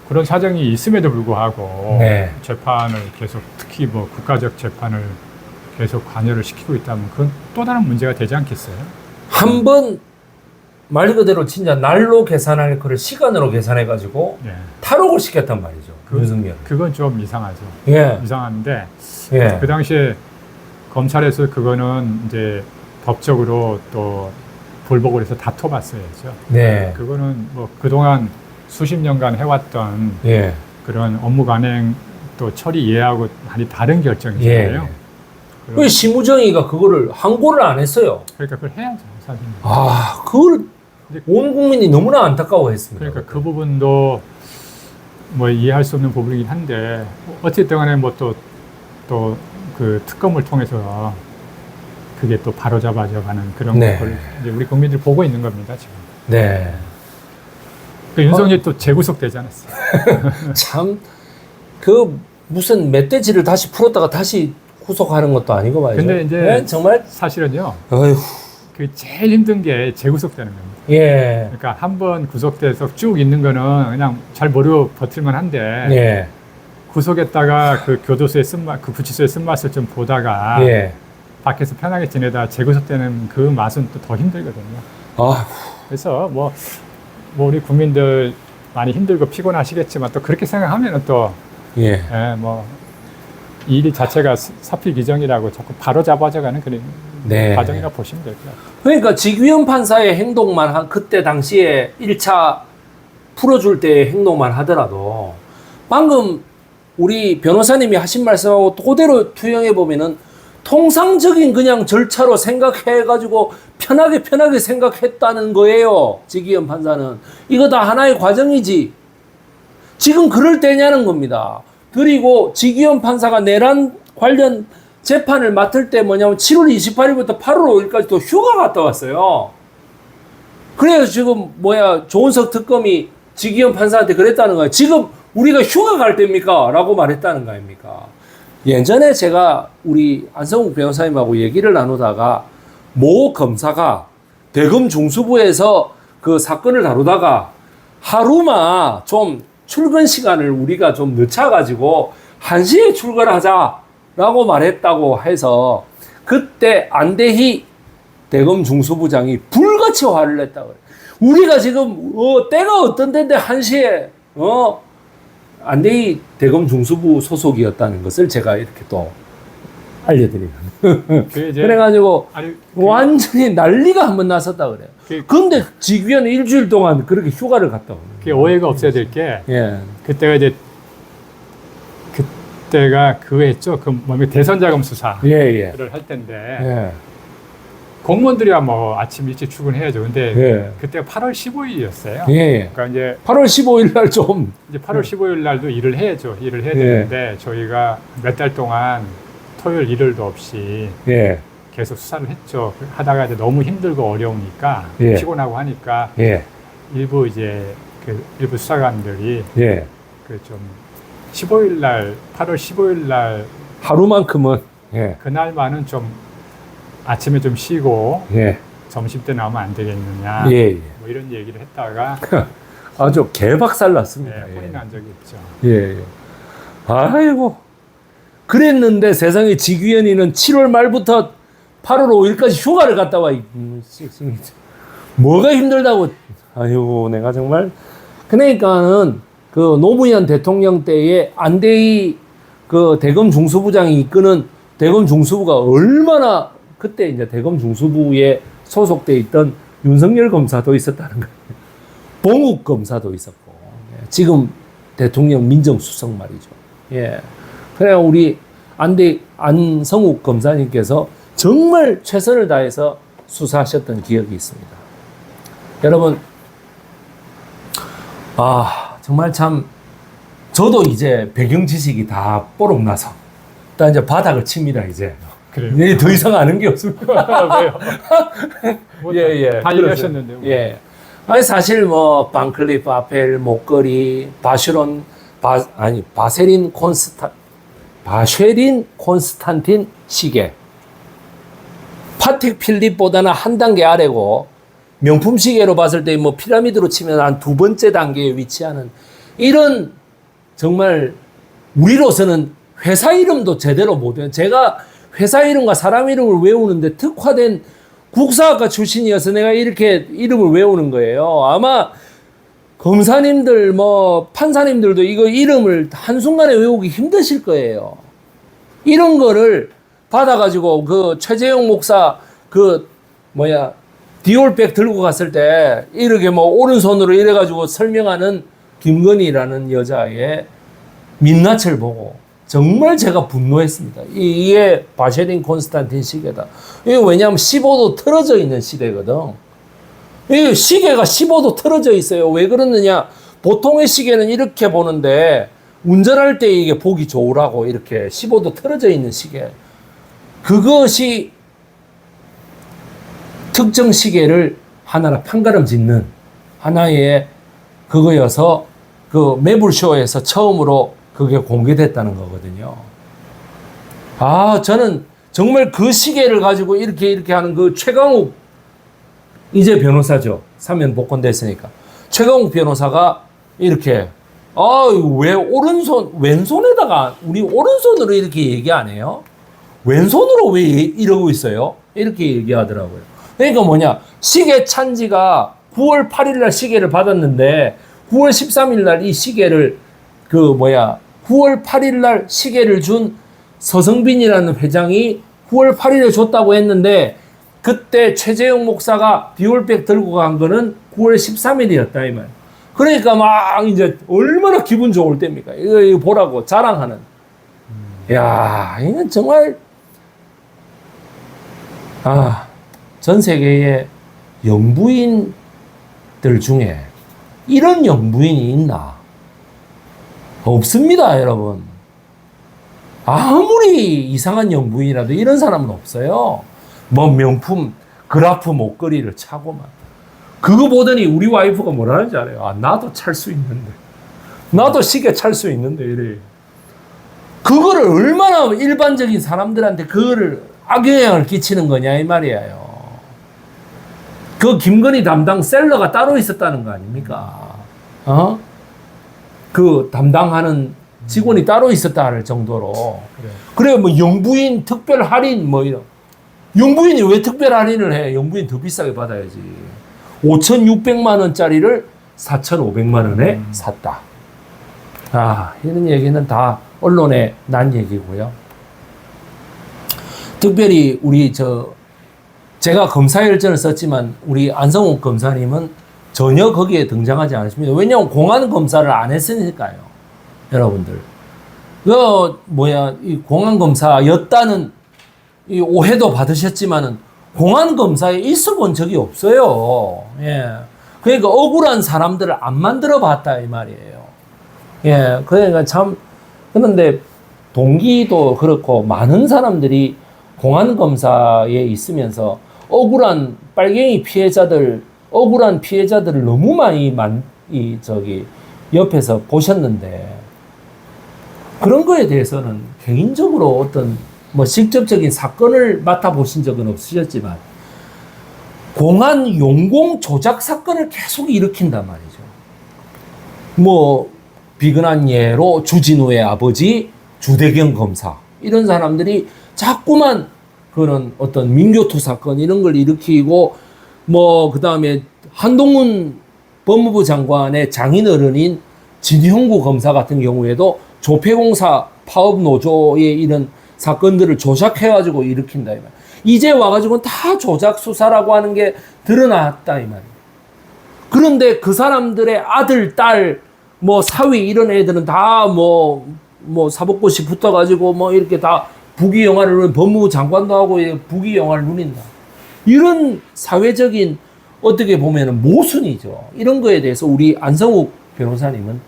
그런 사정이 있음에도 불구하고 네. 재판을 계속 특히 뭐 국가적 재판을 계속 관여를 시키고 있다면 그건 또 다른 문제가 되지 않겠어요? 한 번 말 그대로 진짜 날로 계산할 거를 시간으로 계산해가지고 예. 탈옥을 시켰단 말이죠. 윤석열. 그건 좀 이상하죠. 예. 이상한데 예. 그 당시에 검찰에서 그거는 이제 법적으로 또 불복을 해서 다퉈봤어야죠. 네. 그거는 뭐 그동안 수십 년간 해왔던 예. 그런 업무 관행 또 처리 이해하고 많이 다른 예. 결정이잖아요. 왜 심우정이가 그거를 항고를 안 했어요? 그러니까 그걸 해야죠, 사실. 아, 그걸 온 국민이 너무나 안타까워했습니다. 그러니까 그 부분도 뭐 이해할 수 없는 부분이긴 한데 어쨌든 간에 뭐 또 그 특검을 통해서 그게 또 바로잡아져 가는 그런 네. 걸 이제 우리 국민들이 보고 있는 겁니다, 지금. 네. 그 윤석열이 또 재구속되지 않았어요. 참, 그 무슨 멧돼지를 다시 풀었다가 다시 후속하는 것도 아니고 말이죠. 근데 이제 네, 정말, 사실은요, 어휴, 그 제일 힘든 게 재구속되는 겁니다. 예. 그러니까 한 번 구속돼서 쭉 있는 거는 그냥 잘 모르고 버틸만 한데 예. 구속했다가 그 교도소의 쓴맛, 그 구치소의 쓴맛을 좀 보다가 예. 밖에서 편하게 지내다 재구속되는 그 맛은 또 더 힘들거든요. 아, 그래서 뭐 우리 국민들 많이 힘들고 피곤하시겠지만 또 그렇게 생각하면 또 예. 뭐 이 일 자체가 사필기정이라고 자꾸 바로 잡아져가는 그런 네. 과정이라고 보시면 될 것 같아요. 그러니까 직위원 판사의 행동만 그때 당시에 1차 풀어줄 때의 행동만 하더라도 방금 우리 변호사님이 하신 말씀하고 그대로 투영해 보면은 통상적인 그냥 절차로 생각해가지고 편하게 생각했다는 거예요. 직위원 판사는. 이거 다 하나의 과정이지. 지금 그럴 때냐는 겁니다. 그리고 직위원 판사가 내란 관련 재판을 맡을 때 뭐냐면 7월 28일부터 8월 5일까지 또 휴가 갔다 왔어요. 그래서 지금 조은석 특검이 직위원 판사한테 그랬다는 거예요. 지금 우리가 휴가 갈 때입니까? 라고 말했다는 거 아닙니까? 예전에 제가 우리 안성욱 변호사님하고 얘기를 나누다가 모 검사가 대검 중수부에서 그 사건을 다루다가 하루만 좀 출근 시간을 우리가 좀 늦춰가지고 1시에 출근하자라고 말했다고 해서 그때 안대희 대검 중수부장이 불같이 화를 냈다고 그래요. 우리가 지금 때가 어떤 데인데 1시에 안대희 대검 중수부 소속이었다는 것을 제가 이렇게 또 알려드리는. 그래가지고 완전히 난리가 한번 났었다 그래요. 근데 직위원은 일주일 동안 그렇게 휴가를 갔다 오는. 그게 오해가 없어야 될 게 그때가 이제 그때가 그거 했죠. 그 대선 자금 수사를 할 때인데 공무원들이야 뭐 아침 일찍 출근해야죠. 근데 그때가 8월 15일이었어요. 그러니까 이제 8월 15일 날 좀 이제 8월 15일 날도 일을 해야죠. 일을 해야 되는데 저희가 몇 달 동안 토요일 일요일도 없이 계속 수사를 했죠. 하다가 이제 너무 힘들고 어려우니까 피곤하고 하니까 일부 이제 그 일부 수사관들이 그 좀 15일 날 8월 15일 날 하루만큼은 그날만은 좀 아침에 좀 쉬고 점심 때 나오면 안 되겠느냐 뭐 이런 얘기를 했다가 아주 개박살 났습니다. 혼이 난 적이 있죠. 아이고 그랬는데 세상에 직위원이는 7월 말부터 8월 5일까지 휴가를 갔다 와. 뭐가 힘들다고. 아이고 내가 정말. 그러니까는 그 노무현 대통령 때에 안대희 그 대검 중수부장이 이끄는 대검 중수부가 얼마나 그때 이제 대검 중수부에 소속돼 있던 윤석열 검사도 있었다는 거예요. 봉욱 검사도 있었고 지금 대통령 민정수석 말이죠. 그래 우리 안성욱 검사님께서 정말 최선을 다해서 수사하셨던 기억이 있습니다. 여러분, 정말 참 저도 이제 배경 지식이 다 뽀록 나서 딱 이제 바닥을 칩니다, 이제. 그래요. 네, 더 이상 아는 게 없습니다. 왜요? 뭐 다 얘기하셨는데요. 예. 아니, 사실 뭐, 방클리프 아펠, 목걸이, 바쉐린 콘스탄틴 시계. 파텍 필립보다는 한 단계 아래고, 명품 시계로 봤을 때 뭐 피라미드로 치면 한 두 번째 단계에 위치하는 이런 정말 우리로서는 회사 이름도 제대로 못해요. 제가 회사 이름과 사람 이름을 외우는데 특화된 국사학과 출신이어서 내가 이렇게 이름을 외우는 거예요. 아마 검사님들, 뭐 판사님들도 이거 이름을 한순간에 외우기 힘드실 거예요. 이런 거를 받아가지고 그 최재형 목사 디올백 들고 갔을 때 이렇게 뭐 오른손으로 이래가지고 설명하는 김건희라는 여자의 민낯을 보고 정말 제가 분노했습니다. 이게 바쉐린 콘스탄틴 시계다. 이게 왜냐하면 15도 틀어져 있는 시계거든. 이 시계가 15도 틀어져 있어요. 왜 그러느냐? 보통의 시계는 이렇게 보는데 운전할 때 이게 보기 좋으라고 이렇게 15도 틀어져 있는 시계. 그것이 특정 시계를 하나로 판가름 짓는 하나의 그거여서 그 매불쇼에서 처음으로 그게 공개됐다는 거거든요. 아, 저는 정말 그 시계를 가지고 이렇게 하는 그 최강욱 이제 변호사죠. 사면 복권됐으니까. 최강욱 변호사가 이렇게 왜 왼손에다가 우리 오른손으로 이렇게 얘기 안 해요? 왼손으로 왜 이러고 있어요? 이렇게 얘기하더라고요. 그러니까 뭐냐, 시계 찬지가 9월 8일 날 시계를 받았는데 9월 13일 날 이 시계를 9월 8일 날 시계를 준 서성빈이라는 회장이 9월 8일에 줬다고 했는데 그때 최재형 목사가 디올백 들고 간 거는 9월 13일이었다 이 말. 그러니까 막 이제 얼마나 기분 좋을 때입니까? 이거 보라고 자랑하는. 야, 이건 정말 전 세계의 영부인들 중에 이런 영부인이 있나? 없습니다, 여러분. 아무리 이상한 영부인이라도 이런 사람은 없어요. 뭐 명품 그라프 목걸이를 차고만. 그거 보더니 우리 와이프가 뭐라는지 알아요? 나도 찰 수 있는데. 나도 시계 찰 수 있는데 이래. 그거를 얼마나 일반적인 사람들한테 그거를 악영향을 끼치는 거냐 이 말이에요. 그 김건희 담당 셀러가 따로 있었다는 거 아닙니까? 그 담당하는 직원이 따로 있었다 할 정도로. 그래 뭐 영부인 특별 할인 뭐 이런. 영부인이 왜 특별 할인을 해? 영부인 더 비싸게 받아야지. 5,600만 원짜리를 4,500만 원에 샀다. 이런 얘기는 다 언론에 난 얘기고요. 특별히 제가 검사일전을 썼지만 우리 안성욱 검사님은 전혀 거기에 등장하지 않으십니다. 왜냐하면 공안 검사를 안 했으니까요. 여러분들. 이 공안 검사였다는 이 오해도 받으셨지만은 공안 검사에 있어 본 적이 없어요. 예. 그러니까 억울한 사람들을 안 만들어 봤다 이 말이에요. 예. 그러니까 참, 그런데 동기도 그렇고 많은 사람들이 공안 검사에 있으면서 억울한 빨갱이 피해자들, 억울한 피해자들을 너무 많이 옆에서 보셨는데 그런 거에 대해서는 개인적으로 어떤 직접적인 사건을 맡아보신 적은 없으셨지만 공안 용공 조작 사건을 계속 일으킨단 말이죠. 비근한 예로 주진우의 아버지 주대경 검사 이런 사람들이 자꾸만 그런 어떤 민교투 사건 이런 걸 일으키고 그 다음에 한동훈 법무부 장관의 장인어른인 진형구 검사 같은 경우에도 조폐공사 파업 노조의 이런 사건들을 조작해가지고 일으킨다 이 말. 이제 와가지고는 다 조작 수사라고 하는 게 드러났다 이 말이에요. 그런데 그 사람들의 아들, 딸, 사위 이런 애들은 다 사법고시 붙어가지고 이렇게 다 부귀영화를 누린 법무부 장관도 하고 부귀영화를 누린다. 이런 사회적인 어떻게 보면은 모순이죠. 이런 거에 대해서 우리 안성욱 변호사님은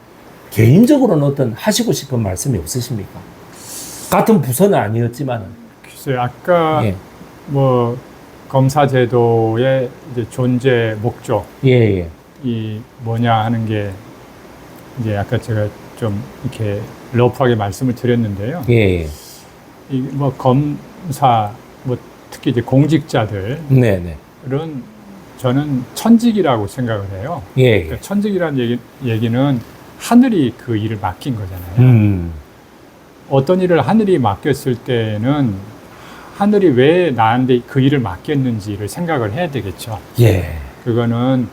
개인적으로는 어떤 하시고 싶은 말씀이 없으십니까? 같은 부서는 아니었지만은. 글쎄요, 아까 예. 뭐 검사 제도의 이제 존재 목적이 예, 예. 뭐냐 하는 게 이제 아까 제가 좀 이렇게 러프하게 말씀을 드렸는데요. 예, 예. 이 뭐 검사, 뭐 특히 이제 공직자들은 네네. 저는 천직이라고 생각을 해요. 예, 예. 그러니까 천직이라는 얘기는 하늘이 그 일을 맡긴 거잖아요. 어떤 일을 하늘이 맡겼을 때는 하늘이 왜 나한테 그 일을 맡겼는지를 생각을 해야 되겠죠. 예. 그거는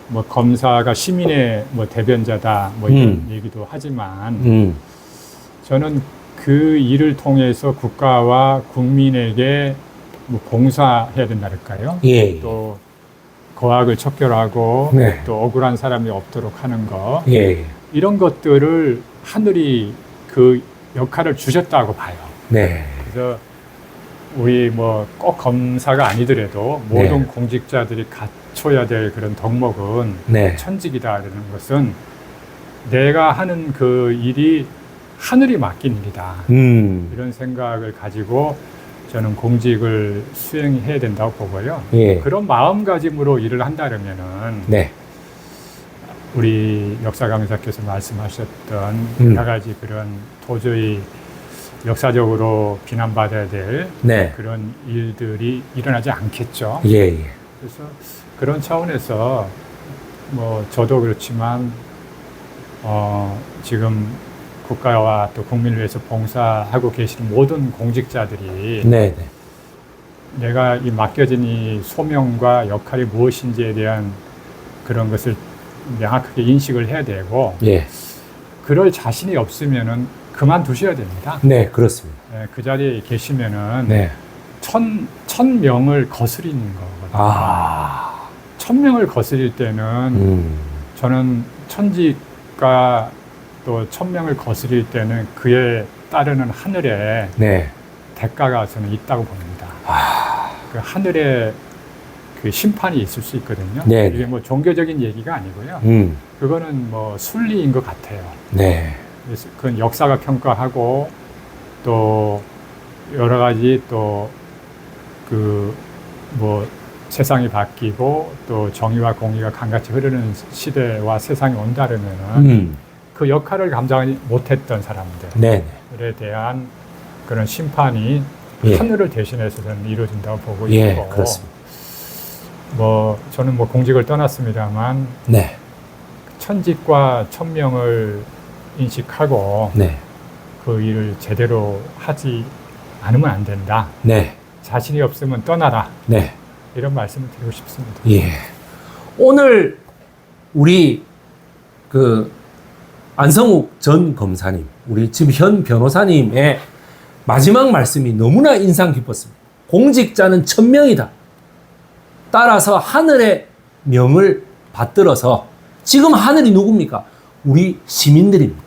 뭐 검사가 시민의 뭐 대변자다 뭐 이런 얘기도 하지만 저는 그 일을 통해서 국가와 국민에게 뭐 봉사해야 된다랄까요? 예. 또 거악을 척결하고 네. 또 억울한 사람이 없도록 하는 거 예. 이런 것들을 하늘이 그 역할을 주셨다고 봐요. 네. 그래서 우리 뭐 꼭 검사가 아니더라도 모든 네. 공직자들이 갖춰야 될 그런 덕목은 네. 천직이다라는 것은 내가 하는 그 일이 하늘이 맡긴 일이다. 이런 생각을 가지고 저는 공직을 수행해야 된다고 보고요. 예. 그런 마음가짐으로 일을 한다면은 네. 우리 역사 강사께서 말씀하셨던 여러 가지 그런 도저히 역사적으로 비난받아야 될 네. 그런 일들이 일어나지 않겠죠. 예, 예. 그래서 그런 차원에서 뭐 저도 그렇지만 지금 국가와 또 국민을 위해서 봉사하고 계시는 모든 공직자들이 네, 네. 내가 이 맡겨진 이 소명과 역할이 무엇인지에 대한 그런 것을 명확하게 인식을 해야 되고 예. 그럴 자신이 없으면은 그만두셔야 됩니다. 네, 그렇습니다. 네, 그 자리에 계시면은 네. 천 명을 거스리는 거거든요. 아. 1000명을 거스릴 때는 저는 천직과 또 1000명을 거스릴 때는 그에 따르는 하늘에 네. 대가가 저는 있다고 봅니다. 그 하늘에 그 심판이 있을 수 있거든요. 네. 이게 뭐 종교적인 얘기가 아니고요. 그거는 뭐 순리인 것 같아요. 네. 그래서 그건 역사가 평가하고 또 여러 가지 또 그 뭐 세상이 바뀌고 또 정의와 공의가 강같이 흐르는 시대와 세상이 온다면은 그 역할을 감당하지 못했던 사람들에 네. 대한 그런 심판이 예. 하늘을 대신해서 저는 이루어진다고 보고 예, 있고 그렇습니다. 뭐 저는 뭐 공직을 떠났습니다만 네. 천직과 천명을 인식하고 네. 그 일을 제대로 하지 않으면 안 된다. 네. 자신이 없으면 떠나라. 네. 이런 말씀을 드리고 싶습니다. 예. 오늘 우리 그 안성욱 전 검사님, 우리 지금 현 변호사님의 마지막 말씀이 너무나 인상 깊었습니다. 공직자는 천명이다. 따라서 하늘의 명을 받들어서 지금 하늘이 누굽니까? 우리 시민들입니다.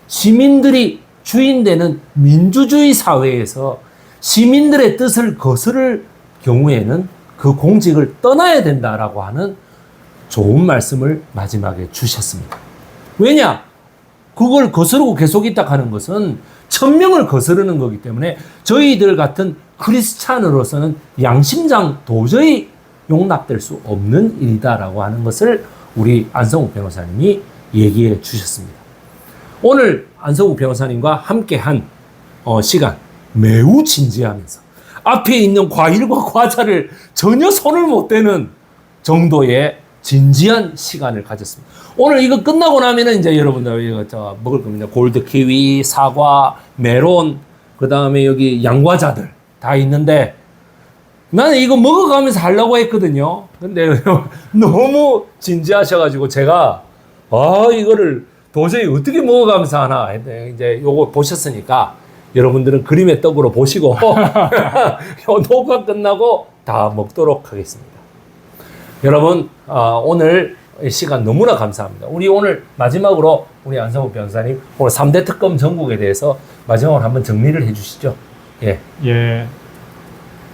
시민들이 주인되는 민주주의 사회에서 시민들의 뜻을 거스를 경우에는 그 공직을 떠나야 된다라고 하는 좋은 말씀을 마지막에 주셨습니다. 왜냐? 그걸 거스르고 계속 있다 하는 것은 천명을 거스르는 거기 때문에 저희들 같은 크리스찬으로서는 양심상 도저히 용납될 수 없는 일이다라고 하는 것을 우리 안성욱 변호사님이 얘기해 주셨습니다. 오늘 안성욱 변호사님과 함께한 시간 매우 진지하면서 앞에 있는 과일과 과자를 전혀 손을 못 대는 정도의 진지한 시간을 가졌습니다. 오늘 이거 끝나고 나면은 이제 여러분들 이거 먹을 겁니다. 골드 키위, 사과, 메론, 그 다음에 여기 양과자들 다 있는데 나는 이거 먹어가면서 하려고 했거든요. 근데 너무 진지하셔가지고 제가 이거를 도저히 어떻게 먹어가면서 하나 했는데 이제 요거 보셨으니까 여러분들은 그림의 떡으로 보시고 녹화 끝나고 다 먹도록 하겠습니다. 여러분 오늘 시간 너무나 감사합니다. 우리 오늘 마지막으로 우리 안성욱 변호사님 오늘 3대 특검 전국에 대해서 마지막으로 한번 정리를 해 주시죠. 예. 예.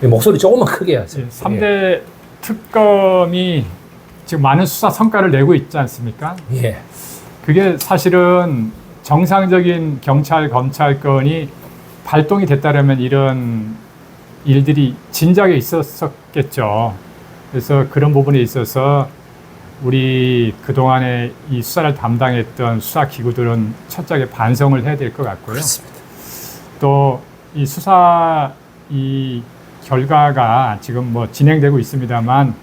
목소리 조금만 크게 하세요. 3대 특검이 지금 많은 수사 성과를 내고 있지 않습니까? 예. 그게 사실은 정상적인 경찰, 검찰권이 발동이 됐다면 이런 일들이 진작에 있었겠죠. 그래서 그런 부분에 있어서 우리 그동안에 이 수사를 담당했던 수사기구들은 철저하게 반성을 해야 될 것 같고요. 그렇습니다. 또 이 수사 이 결과가 지금 뭐 진행되고 있습니다만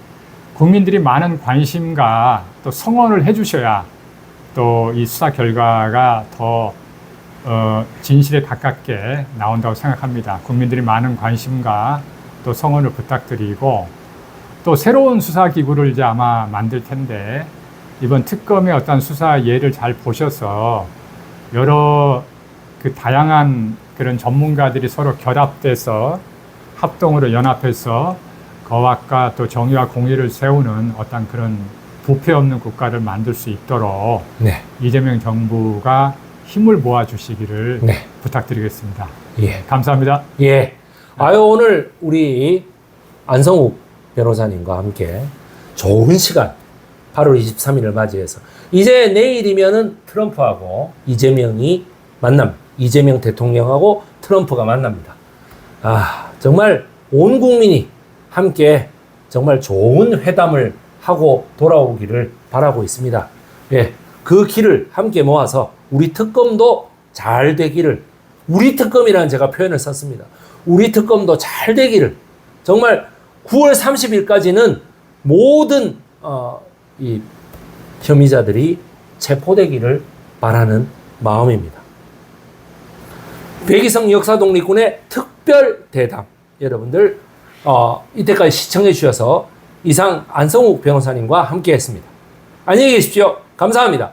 국민들이 많은 관심과 또 성원을 해주셔야 또 이 수사 결과가 더 진실에 가깝게 나온다고 생각합니다. 국민들이 많은 관심과 또 성원을 부탁드리고 또 새로운 수사기구를 이제 아마 만들 텐데 이번 특검의 어떤 수사 예를 잘 보셔서 여러 그 다양한 그런 전문가들이 서로 결합돼서 합동으로 연합해서 거학과 또 정의와 공의를 세우는 어떤 그런 부패 없는 국가를 만들 수 있도록 네. 이재명 정부가 힘을 모아주시기를 네. 부탁드리겠습니다. 예. 감사합니다. 예. 아유, 오늘 우리 안성욱 변호사님과 함께 좋은 시간 8월 23일을 맞이해서 이제 내일이면은 트럼프하고 이재명이 이재명 대통령하고 트럼프가 만납니다. 아, 정말 온 국민이 함께 정말 좋은 회담을 하고 돌아오기를 바라고 있습니다. 예. 그 길을 함께 모아서 우리 특검도 잘 되기를, 우리 특검이라는 제가 표현을 썼습니다. 우리 특검도 잘 되기를, 정말 9월 30일까지는 모든 이 혐의자들이 체포되기를 바라는 마음입니다. 백이성 역사독립군의 특별 대담, 여러분들 이때까지 시청해 주셔서 이상 안성욱 변호사님과 함께 했습니다. 안녕히 계십시오. 감사합니다.